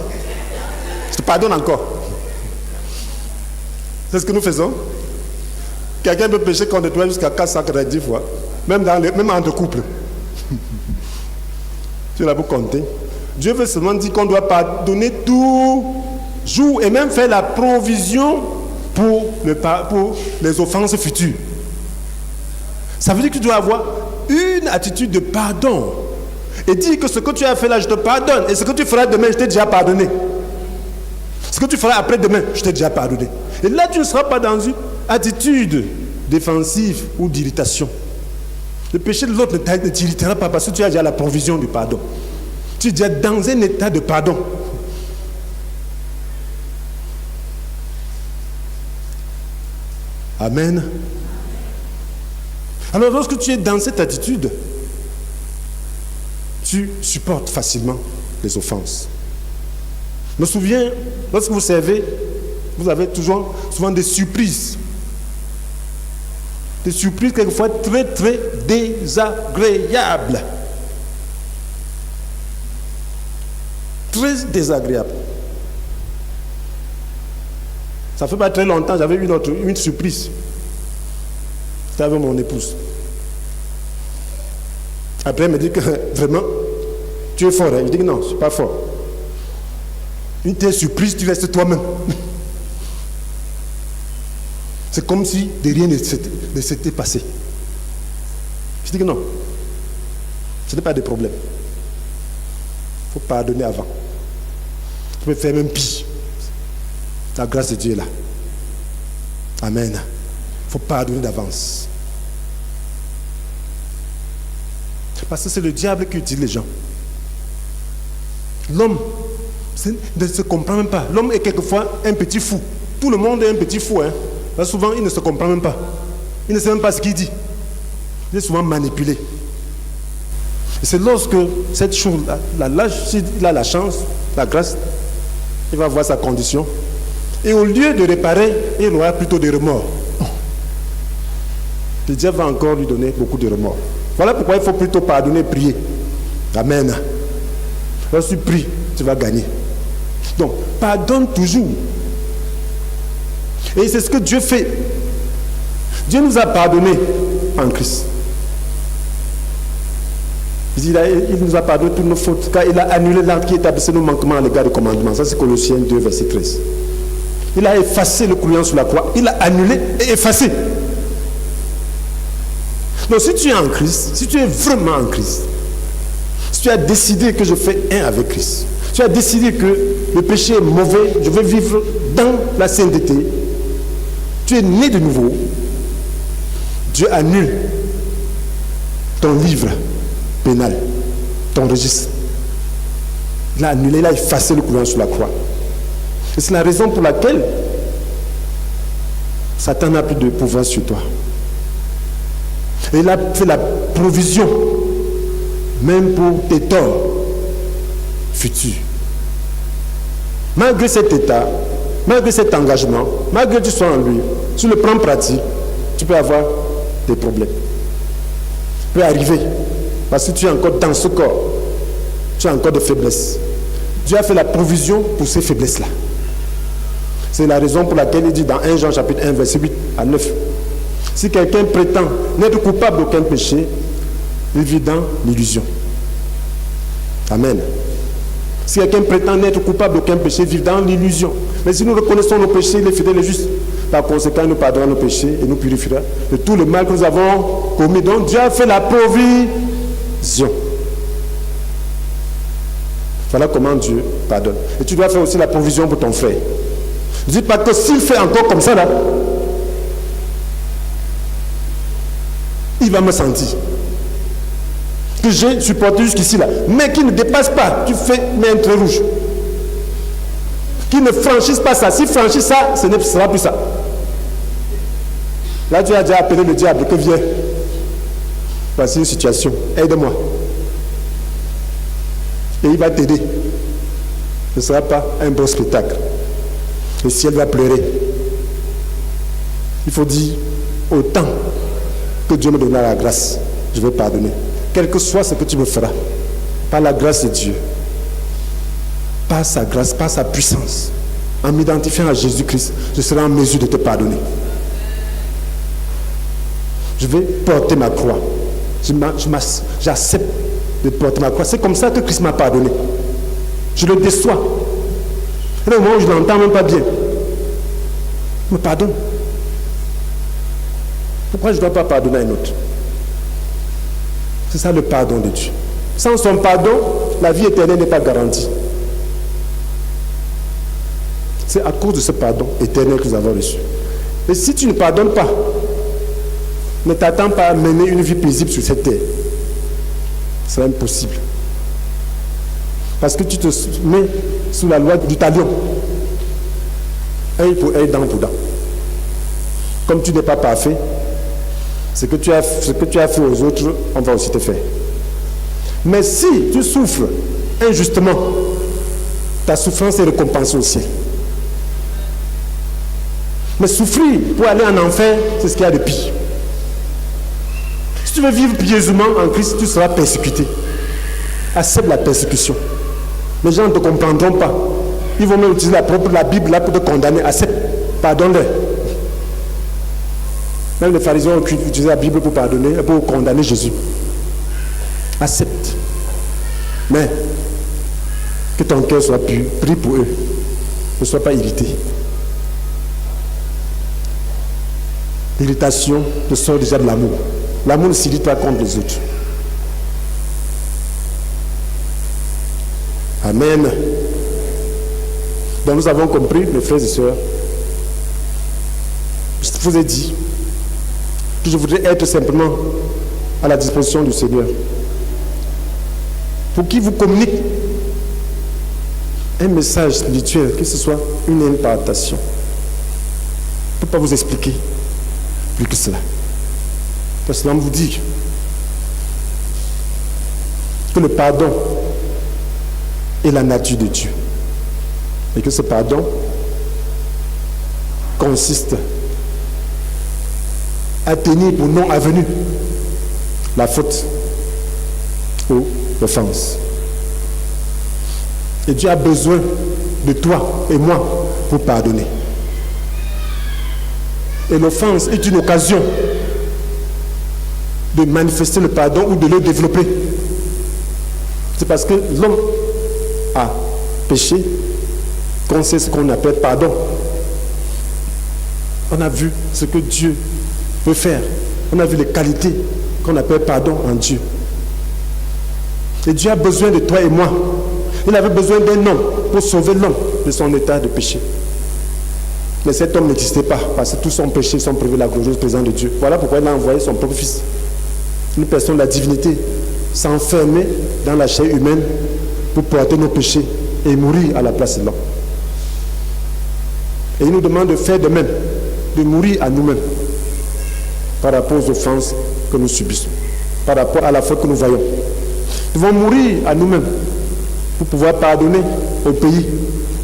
Speaker 1: Je te pardonne encore. C'est ce que nous faisons. Quelqu'un peut pécher contre toi jusqu'à 490 fois, même entre couples. Tu l'as pour compter. Dieu veut seulement dire qu'on doit pardonner toujours et même faire la provision pour les offenses futures. Ça veut dire que tu dois avoir une attitude de pardon et dire que ce que tu as fait là, je te pardonne, et ce que tu feras demain, je t'ai déjà pardonné. Ce que tu feras après-demain, je t'ai déjà pardonné. Et là, tu ne seras pas dans une attitude défensive ou d'irritation. Le péché de l'autre ne t'irritera pas parce que tu as déjà la provision du pardon. Tu es déjà dans un état de pardon. Amen. Alors lorsque tu es dans cette attitude, tu supportes facilement les offenses. Je me souviens, lorsque vous servez, vous avez souvent des surprises. Des surprises quelquefois très très désagréables. Très désagréables. Ça fait pas très longtemps, j'avais une surprise. C'était avec mon épouse. Après, elle me dit que vraiment, tu es fort. Hein? Je dis que non, je ne suis pas fort. Une telle surprise, tu restes toi-même. C'est comme si de rien ne s'était passé. Je dis que non, ce n'est pas de problème. Il faut pardonner avant. Tu peux faire même pire. La grâce de Dieu est là. Amen. Il faut pardonner d'avance. Parce que c'est le diable qui utilise les gens. L'homme ne se comprend même pas. L'homme est quelquefois un petit fou. Tout le monde est un petit fou. Hein. Là, souvent, il ne se comprend même pas. Il ne sait même pas ce qu'il dit. Il est souvent manipulé. Et c'est lorsque cette chose-là, il a la chance, la grâce, il va voir sa condition. Et au lieu de réparer, il aura plutôt des remords. Le diable va encore lui donner beaucoup de remords. Voilà pourquoi il faut plutôt pardonner et prier. Amen. Lorsque tu pries, tu vas gagner. Donc, pardonne toujours. Et c'est ce que Dieu fait. Dieu nous a pardonné en Christ. Il nous a pardonné toutes nos fautes, car il a annulé l'acte qui établissait nos manquements à l'égard du commandement. Ça, c'est Colossiens 2, verset 13. Il a effacé le croyant sur la croix. Il a annulé et effacé. Donc, si tu es en Christ, si tu es vraiment en Christ, si tu as décidé que je fais un avec Christ, tu as décidé que le péché est mauvais, je veux vivre dans la sainteté, tu es né de nouveau, Dieu annule ton livre pénal, ton registre. Il a annulé, il a effacé le croyant sur la croix. Et c'est la raison pour laquelle Satan n'a plus de pouvoir sur toi. Et il a fait la provision, même pour tes torts futurs. Malgré cet état, malgré cet engagement, malgré que tu sois en lui, sur le plan pratique, tu peux avoir des problèmes. Tu peux arriver, parce que tu es encore dans ce corps, tu as encore des faiblesses. Dieu a fait la provision pour ces faiblesses-là. C'est la raison pour laquelle il dit dans 1 Jean chapitre 1, verset 8 à 9. Si quelqu'un prétend n'être coupable d'aucun péché, il vit dans l'illusion. Amen. Si quelqu'un prétend n'être coupable d'aucun péché, il vit dans l'illusion. Mais si nous reconnaissons nos péchés, il est fidèle et juste. Par conséquent, il nous pardonnera nos péchés et nous purifiera de tout le mal que nous avons commis. Donc Dieu a fait la provision. Voilà comment Dieu pardonne. Et tu dois faire aussi la provision pour ton frère. Ne dis pas que s'il fait encore comme ça là, il va me sentir. Que j'ai supporté jusqu'ici là, mais qui ne dépasse pas, tu mets un trait rouge. Qui ne franchisse pas ça. S'il franchit ça, ce ne sera plus ça. Là, tu as déjà appelé le diable que viens. Voici une situation. Aide-moi. Et il va t'aider. Ce ne sera pas un beau spectacle. Le ciel va pleurer. Il faut dire autant que Dieu me donnera la grâce, je vais pardonner. Quel que soit ce que tu me feras, par la grâce de Dieu, par sa grâce, par sa puissance, en m'identifiant à Jésus-Christ, je serai en mesure de te pardonner. Je vais porter ma croix. J'accepte de porter ma croix. C'est comme ça que Christ m'a pardonné. Je le déçois. Et au moment où je ne l'entends même pas bien, il me pardonne. Pourquoi je ne dois pas pardonner à un autre? C'est ça le pardon de Dieu. Sans son pardon, la vie éternelle n'est pas garantie. C'est à cause de ce pardon éternel que nous avons reçu. Et si tu ne pardonnes pas, ne t'attends pas à mener une vie paisible sur cette terre. C'est impossible. Parce que tu te mets sous la loi du talion. Œil pour œil, dent pour dent. Comme tu n'es pas parfait, ce que tu as fait aux autres, on va aussi te faire. Mais si tu souffres injustement, ta souffrance est récompensée au ciel. Mais souffrir pour aller en enfer, c'est ce qu'il y a de pire. Si tu veux vivre pieusement en Christ, tu seras persécuté. Accepte la persécution. Les gens ne te comprendront pas. Ils vont même utiliser la Bible là pour te condamner. Accepte. Pardonne-leur. Même les pharisiens ont utilisé la Bible pour pardonner, pour condamner Jésus. Accepte. Mais que ton cœur soit pur. Prie pour eux. Ne sois pas irrité. L'irritation te sort déjà de l'amour. L'amour ne s'irrite pas contre les autres. Amen. Donc nous avons compris, mes frères et sœurs, je vous ai dit que je voudrais être simplement à la disposition du Seigneur pour qu'il vous communique un message spirituel, que ce soit une impartation. Je ne peux pas vous expliquer plus que cela. Parce que l'homme vous dit que le pardon est la nature de Dieu. Et que ce pardon consiste à tenir pour non avenu la faute ou l'offense. Et Dieu a besoin de toi et moi pour pardonner. Et l'offense est une occasion de manifester le pardon ou de le développer. C'est parce que l'homme a péché qu'on sait ce qu'on appelle pardon. On a vu ce que Dieu peut faire. On a vu les qualités qu'on appelle pardon en Dieu. Et Dieu a besoin de toi et moi. Il avait besoin d'un homme pour sauver l'homme de son état de péché. Mais cet homme n'existait pas parce que tous son péché sont privés de la glorieuse présence de Dieu. Voilà pourquoi il a envoyé son propre fils. Une personne de la divinité s'enfermer dans la chair humaine pour porter nos péchés et mourir à la place de l'homme. Et il nous demande de faire de même, de mourir à nous-mêmes par rapport aux offenses que nous subissons, par rapport à la faute que nous voyons. Nous devons mourir à nous-mêmes pour pouvoir pardonner au pays,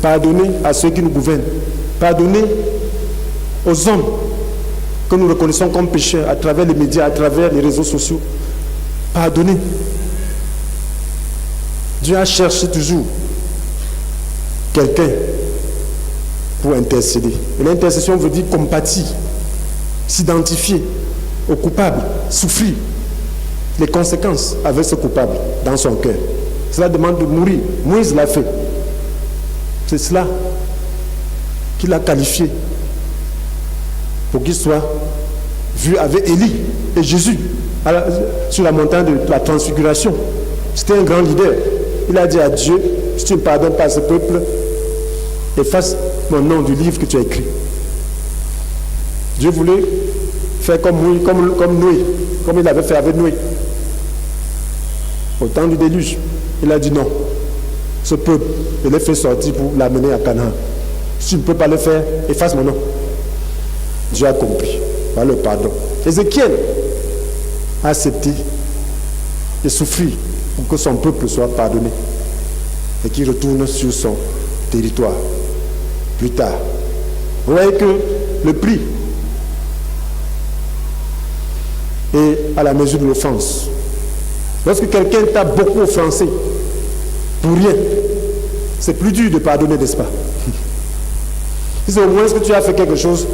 Speaker 1: pardonner à ceux qui nous gouvernent, pardonner aux hommes que nous reconnaissons comme pécheurs à travers les médias, à travers les réseaux sociaux. Pardonner. Dieu a cherché toujours quelqu'un pour intercéder. Et l'intercession veut dire compatir, s'identifier au coupable, souffrir les conséquences avec ce coupable dans son cœur. Cela demande de mourir. Moïse l'a fait. C'est cela qu'il a qualifié pour qu'il soit vu avec Élie et Jésus sur la montagne de la transfiguration. C'était un grand leader. Il a dit à Dieu, si tu ne pardonnes pas à ce peuple, efface mon nom du livre que tu as écrit. Dieu voulait faire comme Noé, comme il avait fait avec Noé. Au temps du déluge, il a dit non. Ce peuple, je l'ai fait sortir pour l'amener à Canaan. Si tu ne peux pas le faire, efface mon nom. Dieu a compris. Par le pardon. Ézéchiel a accepté de souffrir pour que son peuple soit pardonné et qu'il retourne sur son territoire plus tard. Vous voyez que le prix est à la mesure de l'offense. Lorsque quelqu'un t'a beaucoup offensé pour rien, c'est plus dur de pardonner, n'est-ce pas? Si c'est au moins que tu as fait quelque chose,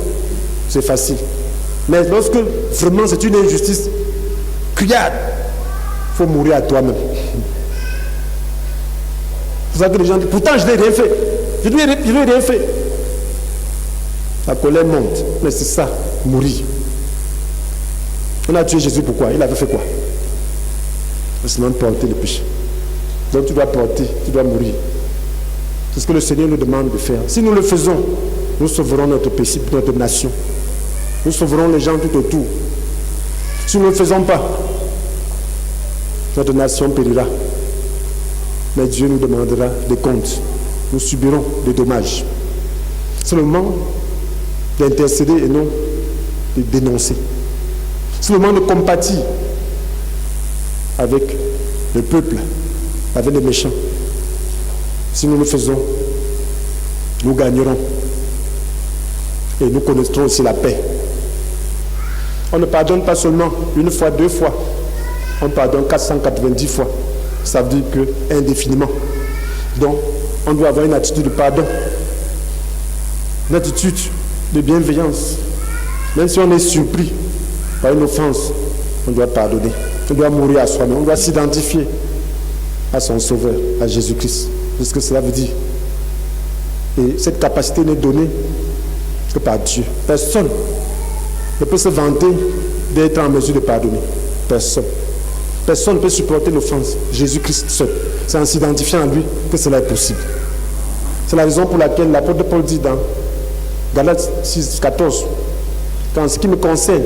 Speaker 1: c'est facile. Mais lorsque vraiment c'est une injustice criarde, il faut mourir à toi-même. C'est pour ça que les gens disent, pourtant je n'ai rien fait. Je lui ai rien fait. La colère monte. Mais c'est ça, mourir. On a tué Jésus pourquoi? Il avait fait quoi? C'est seulement porter le péché. Donc tu dois porter, tu dois mourir. C'est ce que le Seigneur nous demande de faire. Si nous le faisons, nous sauverons notre péché, notre nation. Nous sauverons les gens tout autour. Si nous ne le faisons pas, notre nation périra. Mais Dieu nous demandera des comptes. Nous subirons des dommages. C'est le moment d'intercéder et non de dénoncer. C'est le moment de compatir avec le peuple, avec les méchants. Si nous le faisons, nous gagnerons. Et nous connaîtrons aussi la paix. On ne pardonne pas seulement une fois, deux fois. On pardonne 490 fois. Ça veut dire que indéfiniment. Donc, on doit avoir une attitude de pardon. Une attitude de bienveillance. Même si on est surpris par une offense, on doit pardonner. On doit mourir à soi-même. On doit s'identifier à son Sauveur, à Jésus-Christ. C'est ce que cela veut dire. Et cette capacité n'est donnée que par Dieu. Personne ne peut se vanter d'être en mesure de pardonner. Personne. Personne ne peut supporter l'offense. Jésus-Christ seul. C'est en s'identifiant à lui que cela est possible. C'est la raison pour laquelle l'apôtre Paul dit dans Galates 6, 14, qu'en ce qui me concerne,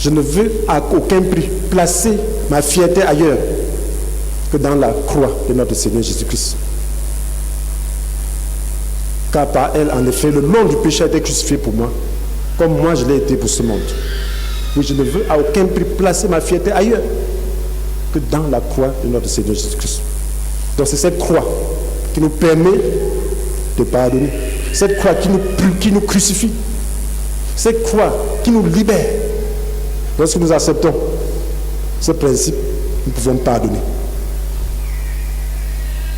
Speaker 1: je ne veux à aucun prix placer ma fierté ailleurs que dans la croix de notre Seigneur Jésus-Christ. Car par elle, en effet, le nom du péché a été crucifié pour moi, comme moi je l'ai été pour ce monde. Oui, je ne veux à aucun prix placer ma fierté ailleurs que dans la croix de notre Seigneur Jésus-Christ. Donc c'est cette croix qui nous permet de pardonner. Cette croix qui nous crucifie. Cette croix qui nous libère. Lorsque nous acceptons ce principe, nous pouvons pardonner.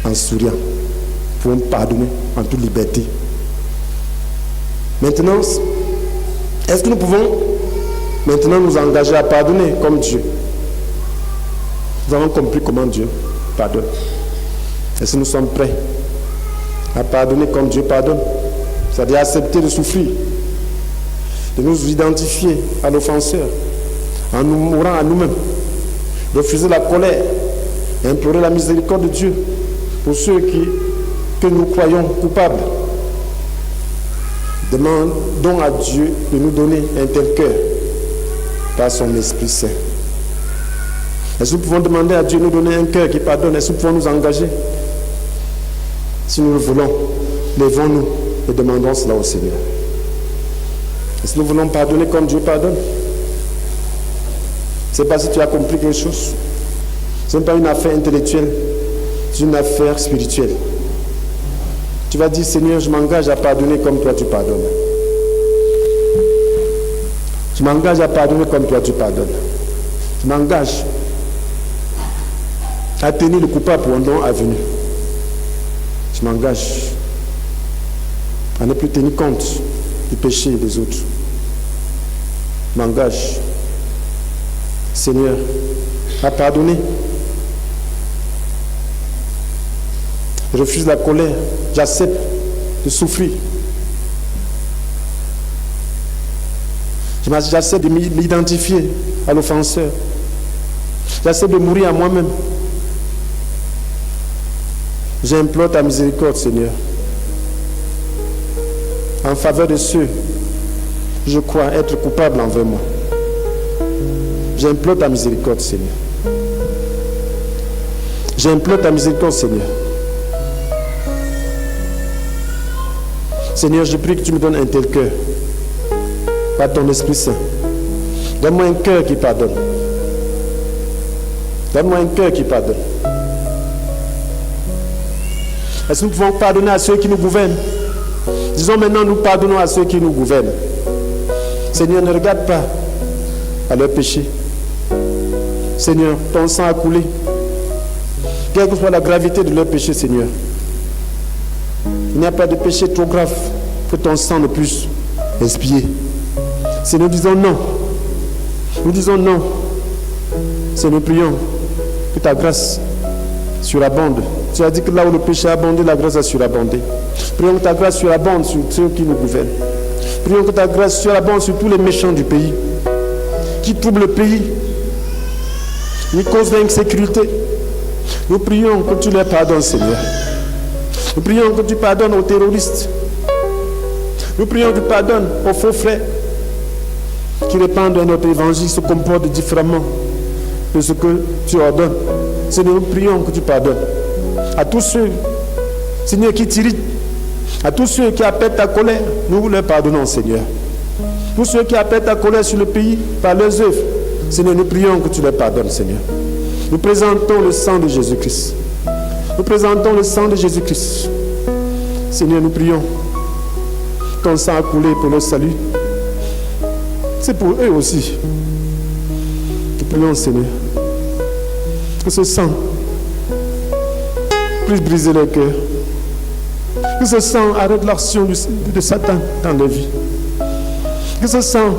Speaker 1: En souriant. Nous pouvons pardonner en toute liberté. Maintenant, est-ce que nous pouvons maintenant nous engager à pardonner comme Dieu? Nous avons compris comment Dieu pardonne. Est-ce que nous sommes prêts à pardonner comme Dieu pardonne? C'est-à-dire accepter de souffrir, de nous identifier à l'offenseur, en nous mourant à nous-mêmes, refuser la colère, implorer la miséricorde de Dieu pour ceux que nous croyons coupables. Demandons à Dieu de nous donner un tel cœur par son Esprit Saint. Est-ce que nous pouvons demander à Dieu de nous donner un cœur qui pardonne? Est-ce que nous pouvons nous engager? Si nous le voulons, levons-nous et demandons cela au Seigneur. Est-ce que nous voulons pardonner comme Dieu pardonne? Ce n'est pas si tu as compris quelque chose. Ce n'est pas une affaire intellectuelle, c'est une affaire spirituelle. Tu vas dire, Seigneur, je m'engage à pardonner comme toi tu pardonnes. Je m'engage à pardonner comme toi tu pardonnes. Je m'engage à tenir le coupable pour un nom à venir. Je m'engage à ne plus tenir compte du péché des autres. Je m'engage, Seigneur, à pardonner. Je refuse la colère. J'accepte de souffrir. J'accepte de m'identifier à l'offenseur. J'accepte de mourir à moi-même J'implore ta miséricorde, Seigneur, en faveur de ceux, je crois, être coupables envers moi. J'implore ta miséricorde, Seigneur. J'implore ta miséricorde, Seigneur. Seigneur, je prie que tu me donnes un tel cœur, par ton Esprit Saint. Donne-moi un cœur qui pardonne. Donne-moi un cœur qui pardonne. Est-ce que nous pouvons pardonner à ceux qui nous gouvernent? Disons maintenant, nous pardonnons à ceux qui nous gouvernent. Seigneur, ne regarde pas à leurs péchés. Seigneur, ton sang a coulé. Quelle que soit la gravité de leurs péchés, Seigneur. Il n'y a pas de péché trop grave que ton sang ne puisse expier. Si nous disons non, nous disons non. Si nous prions que ta grâce surabonde. Tu as dit que là où le péché a abondé, la grâce a surabondé. Prions que ta grâce surabonde sur ceux qui nous gouvernent. Prions que ta grâce surabonde sur tous les méchants du pays, qui troublent le pays, qui causent l'insécurité. Nous prions que tu les pardonnes, Seigneur. Nous prions que tu pardonnes aux terroristes. Nous prions que tu pardonnes aux faux frères qui répandent notre évangile, se comportent différemment de ce que tu ordonnes. Seigneur, nous prions que tu pardonnes à tous ceux, Seigneur, qui t'irritent, à tous ceux qui appellent ta colère. Nous leur pardonnons, Seigneur. Tous ceux qui appellent ta colère sur le pays par leurs œuvres, Seigneur, nous prions que tu les pardonnes, Seigneur. Nous présentons le sang de Jésus-Christ. Nous présentons le sang de Jésus-Christ. Seigneur, nous prions. Ton sang a coulé pour leur salut. C'est pour eux aussi. Nous prions, Seigneur, que ce sang puisse briser leur cœur. Que ce sang arrête l'action de Satan dans leur vie. Que ce sang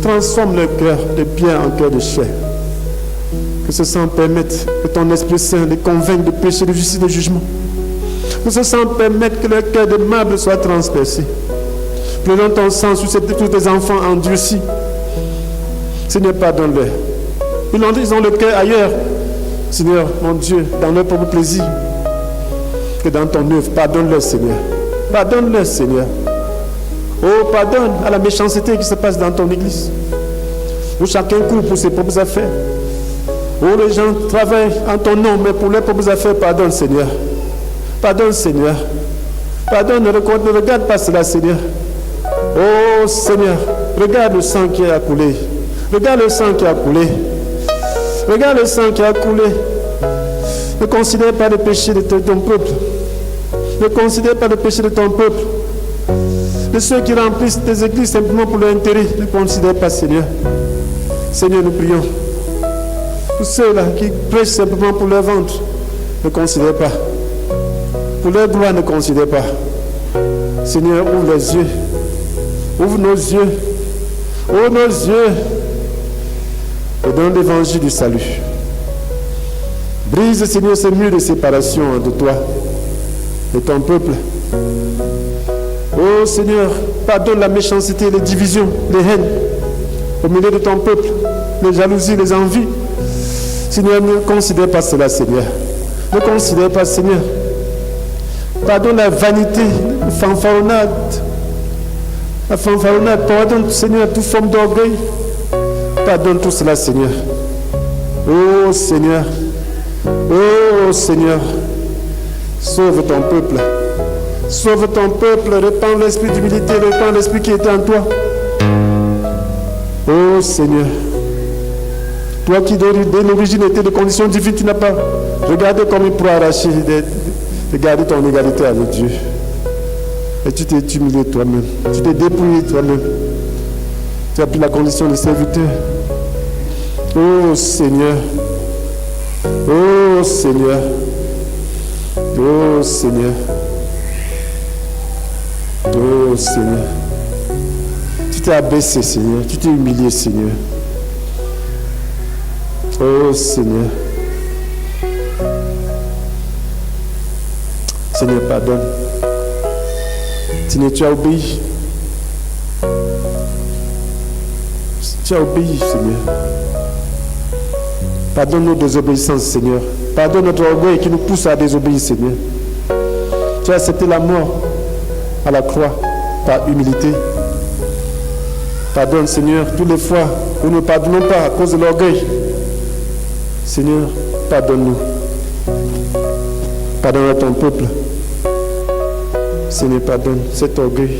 Speaker 1: transforme leur cœur de pierre en cœur de chair. Que ce sang permette que ton Esprit Saint les convainque de péché, de justice, de jugement. Que ce sang permette que leur cœur de marbre soit transpercé. Prenons ton sang sur tous tes enfants endurcis. Seigneur, pardonne-leur. Ils ont le cœur ailleurs. Seigneur, mon Dieu, dans leur propre plaisir, que dans ton œuvre. Pardonne-leur, Seigneur. Pardonne-leur, Seigneur. Oh, pardonne à la méchanceté qui se passe dans ton église. Où chacun court pour ses propres affaires. Où les gens travaillent en ton nom, mais pour leurs propres affaires, pardonne, Seigneur. Pardonne, Seigneur. Pardonne, ne regarde pas cela, Seigneur. Oh, Seigneur, regarde le sang qui a coulé. Regarde le sang qui a coulé. Regarde le sang qui a coulé. Ne considère pas le péché de ton peuple. Ne considère pas le péché de ton peuple. De ceux qui remplissent tes églises simplement pour leur intérêt. Ne considère pas, Seigneur. Seigneur, nous prions. Tous ceux-là qui prêchent simplement pour leur ventre, ne considère pas. Pour leur gloire, ne considère pas. Seigneur, ouvre les yeux. Ouvre nos yeux. Ouvre nos yeux. Et donne l'évangile du salut. Brise, Seigneur, ce mur de séparation entre toi et ton peuple. Oh Seigneur, pardonne la méchanceté, les divisions, les haines au milieu de ton peuple, les jalousies, les envies. Seigneur, ne considère pas cela, Seigneur. Ne considère pas, Seigneur. Pardonne la vanité, la fanfaronnade. La fanfaronnade, pardonne, Seigneur, toute forme d'orgueil. Pardonne tout cela, Seigneur. Oh Seigneur. Oh Seigneur. Sauve ton peuple. Sauve ton peuple. Répands l'esprit d'humilité. Répands l'esprit qui est en toi. Oh Seigneur. Toi qui dès l'origine était de conditions divines, tu n'as pas regardé comme il pourrait arracher de garder ton égalité avec Dieu. Et tu t'es humilié toi-même. Tu t'es dépouillé toi-même. Tu as pris la condition de serviteur. Oh Seigneur. Oh Seigneur. Oh Seigneur. Oh Seigneur. Tu t'es abaissé, Seigneur. Tu t'es humilié, Seigneur. Oh Seigneur. Seigneur, pardonne. Seigneur, tu as obéi. Tu as obéi, Seigneur. Pardonne nos désobéissances, Seigneur. Pardonne notre orgueil qui nous pousse à désobéir, Seigneur. Tu as accepté la mort à la croix par humilité. Pardonne, Seigneur, toutes les fois où nous ne pardonnons pas à cause de l'orgueil. Seigneur, pardonne-nous. Pardonne à ton peuple. Seigneur, pardonne cet orgueil.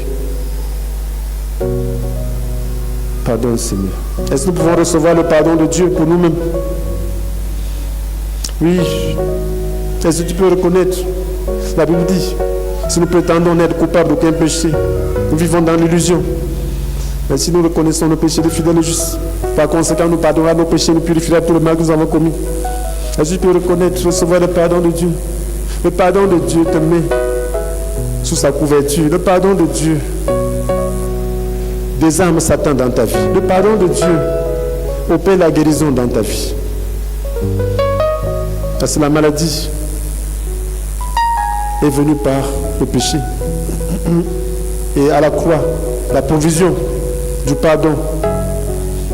Speaker 1: Pardonne, Seigneur. Est-ce que nous pouvons recevoir le pardon de Dieu pour nous-mêmes? Oui. Est-ce que tu peux reconnaître? La Bible dit, si nous prétendons n'être coupables d'aucun péché, nous vivons dans l'illusion. Mais si nous reconnaissons nos péchés, de fidèles et justes, par conséquent, nous pardonnera nos péchés, nous purifiera tout le mal que nous avons commis. Est-ce que tu peux reconnaître, recevoir le pardon de Dieu? Le pardon de Dieu te met sous sa couverture. Le pardon de Dieu désarme Satan dans ta vie. Le pardon de Dieu opère la guérison dans ta vie. Parce que la maladie est venue par le péché. Et à la croix, la provision du pardon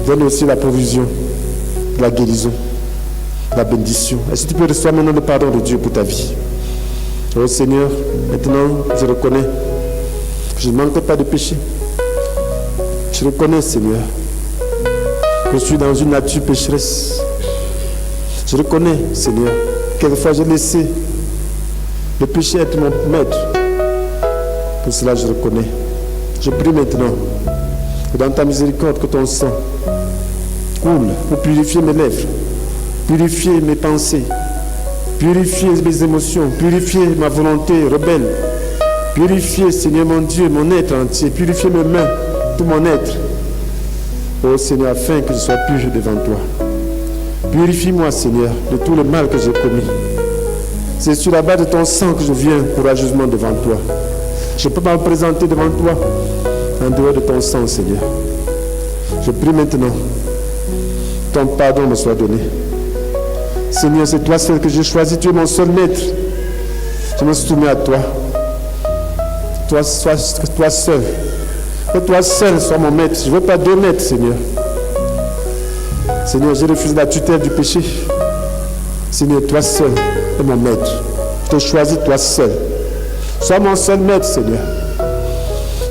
Speaker 1: donne aussi la provision de la guérison, la bénédiction. Est-ce que tu peux recevoir maintenant le pardon de Dieu pour ta vie? Oh Seigneur, maintenant je reconnais que je ne manque pas de péché. Je reconnais, Seigneur, que je suis dans une nature pécheresse. Je reconnais, Seigneur, quelquefois j'ai laissé le péché être mon maître. Pour cela, je reconnais. Je prie maintenant que dans ta miséricorde, que ton sang coule pour purifier mes lèvres, purifier mes pensées, purifier mes émotions, purifier ma volonté rebelle, purifier, Seigneur mon Dieu, mon être entier, purifier mes mains, tout mon être. Oh Seigneur, afin que je sois pur devant toi. Purifie-moi, Seigneur, de tout le mal que j'ai commis. C'est sur la base de ton sang que je viens courageusement devant toi. Je ne peux pas me présenter devant toi en dehors de ton sang, Seigneur. Je prie maintenant, ton pardon me soit donné. Seigneur, c'est toi seul que j'ai choisi. Tu es mon seul maître. Je me soumets à toi. Toi seul. Que toi seul sois mon maître. Je ne veux pas deux maîtres, Seigneur. Seigneur, je refuse la tutelle du péché. Seigneur, toi seul est mon maître. Je te choisis, toi seul. Sois mon seul maître, Seigneur.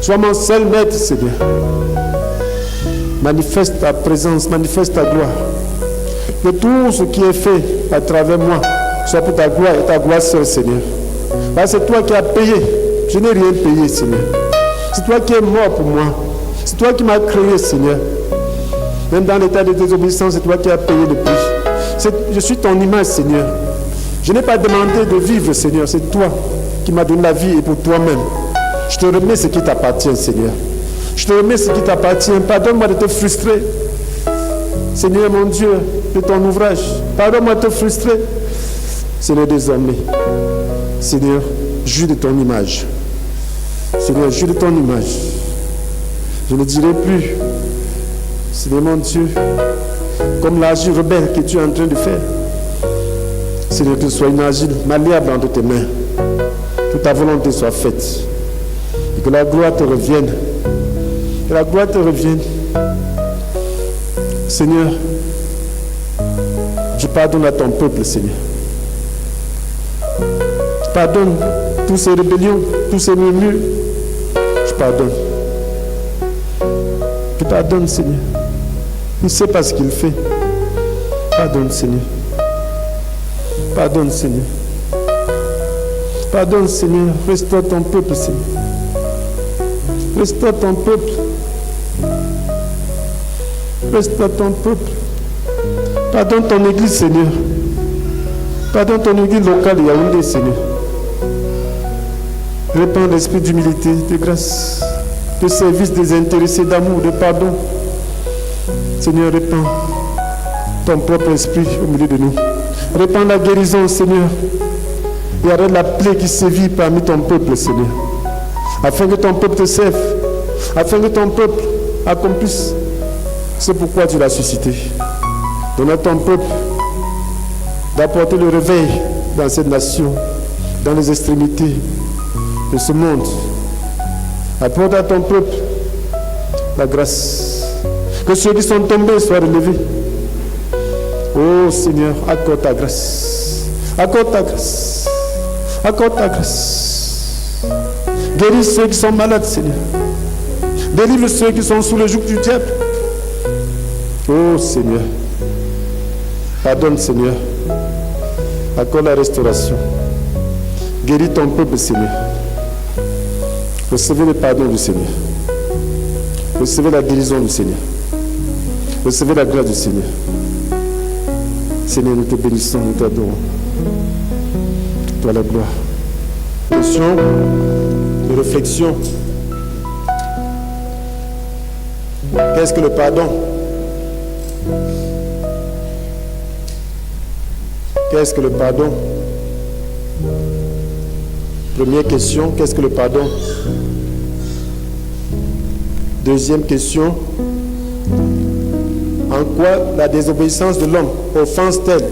Speaker 1: Sois mon seul maître, Seigneur. Manifeste ta présence, manifeste ta gloire. Que tout ce qui est fait à travers moi soit pour ta gloire et ta gloire seule, Seigneur. Parce que c'est toi qui as payé. Je n'ai rien payé, Seigneur. C'est toi qui es mort pour moi. C'est toi qui m'as créé, Seigneur. Même dans l'état de désobéissance, c'est toi qui as payé le prix. Je suis ton image, Seigneur. Je n'ai pas demandé de vivre, Seigneur. C'est toi qui m'as donné la vie et pour toi-même. Je te remets ce qui t'appartient, Seigneur. Je te remets ce qui t'appartient. Pardonne-moi de te frustrer. Seigneur mon Dieu, de ton ouvrage. Pardonne-moi de te frustrer. Seigneur, désormais. Seigneur, jouis de ton image. Seigneur, jouis de ton image. Je ne dirai plus, Seigneur mon Dieu, comme l'argile rebelle que tu es en train de faire. Seigneur, que ce soit une argile malléable entre tes mains. Que ta volonté soit faite. Et que la gloire te revienne. Que la gloire te revienne. Seigneur, je pardonne à ton peuple, Seigneur. Je pardonne toutes ces rébellions, tous ces murmures. Je pardonne. Je pardonne, Seigneur. Il ne sait pas ce qu'il fait. Pardonne, Seigneur. Pardonne, Seigneur. Pardonne, Seigneur. Restaure ton peuple, Seigneur. Restaure ton peuple. Restaure ton peuple. Pardonne ton église, Seigneur. Pardonne ton église locale de Yaoundé, Seigneur. Répands l'esprit d'humilité, de grâce, de service désintéressé, d'amour, de pardon. Seigneur, répands ton propre esprit au milieu de nous. Répands la guérison, Seigneur. Et arrête la plaie qui sévit parmi ton peuple, Seigneur. Afin que ton peuple te serve. Afin que ton peuple accomplisse ce pourquoi tu l'as suscité. Donne à ton peuple d'apporter le réveil dans cette nation, dans les extrémités de ce monde. Apporte à ton peuple la grâce. Que ceux qui sont tombés soient relevés. Oh Seigneur, accorde ta grâce. Accorde ta grâce. Accorde ta grâce. Guéris ceux qui sont malades, Seigneur. Délivre ceux qui sont sous le joug du diable. Oh Seigneur, pardonne Seigneur. Accorde la restauration. Guéris ton peuple, Seigneur. Recevez le pardon du Seigneur. Recevez la guérison du Seigneur. Recevez la grâce du Seigneur. Seigneur, nous te bénissons, nous t'adorons. Toi la gloire. Question de réflexion. Qu'est-ce que le pardon? Qu'est-ce que le pardon? Première question, qu'est-ce que le pardon? Deuxième question, en quoi la désobéissance de l'homme offense-t-elle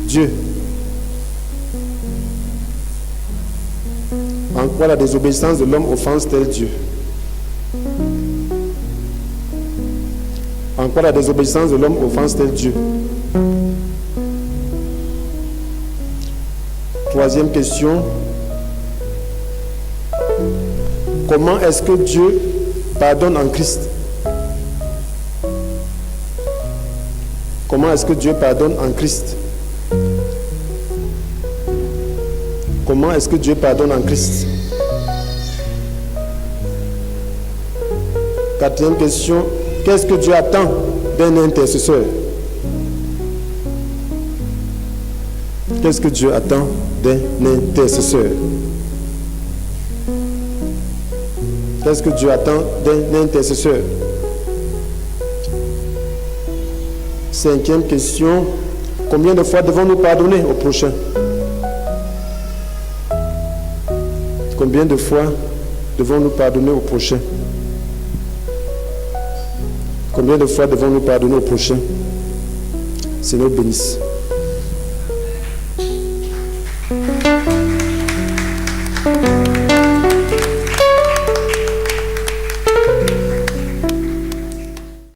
Speaker 1: Dieu? En quoi la désobéissance de l'homme offense-t-elle Dieu? En quoi la désobéissance de l'homme offense-t-elle Dieu? Troisième question. Comment est-ce que Dieu pardonne en Christ? Comment est-ce que Dieu pardonne en Christ? Comment est-ce que Dieu pardonne en Christ? Quatrième question. Qu'est-ce que Dieu attend d'un intercesseur? Qu'est-ce que Dieu attend d'un intercesseur? Qu'est-ce que Dieu attend d'un intercesseur? Cinquième question. Combien de fois devons-nous pardonner au prochain? Combien de fois devons-nous pardonner au prochain? Combien de fois devons-nous pardonner au prochain? Seigneur, bénisse.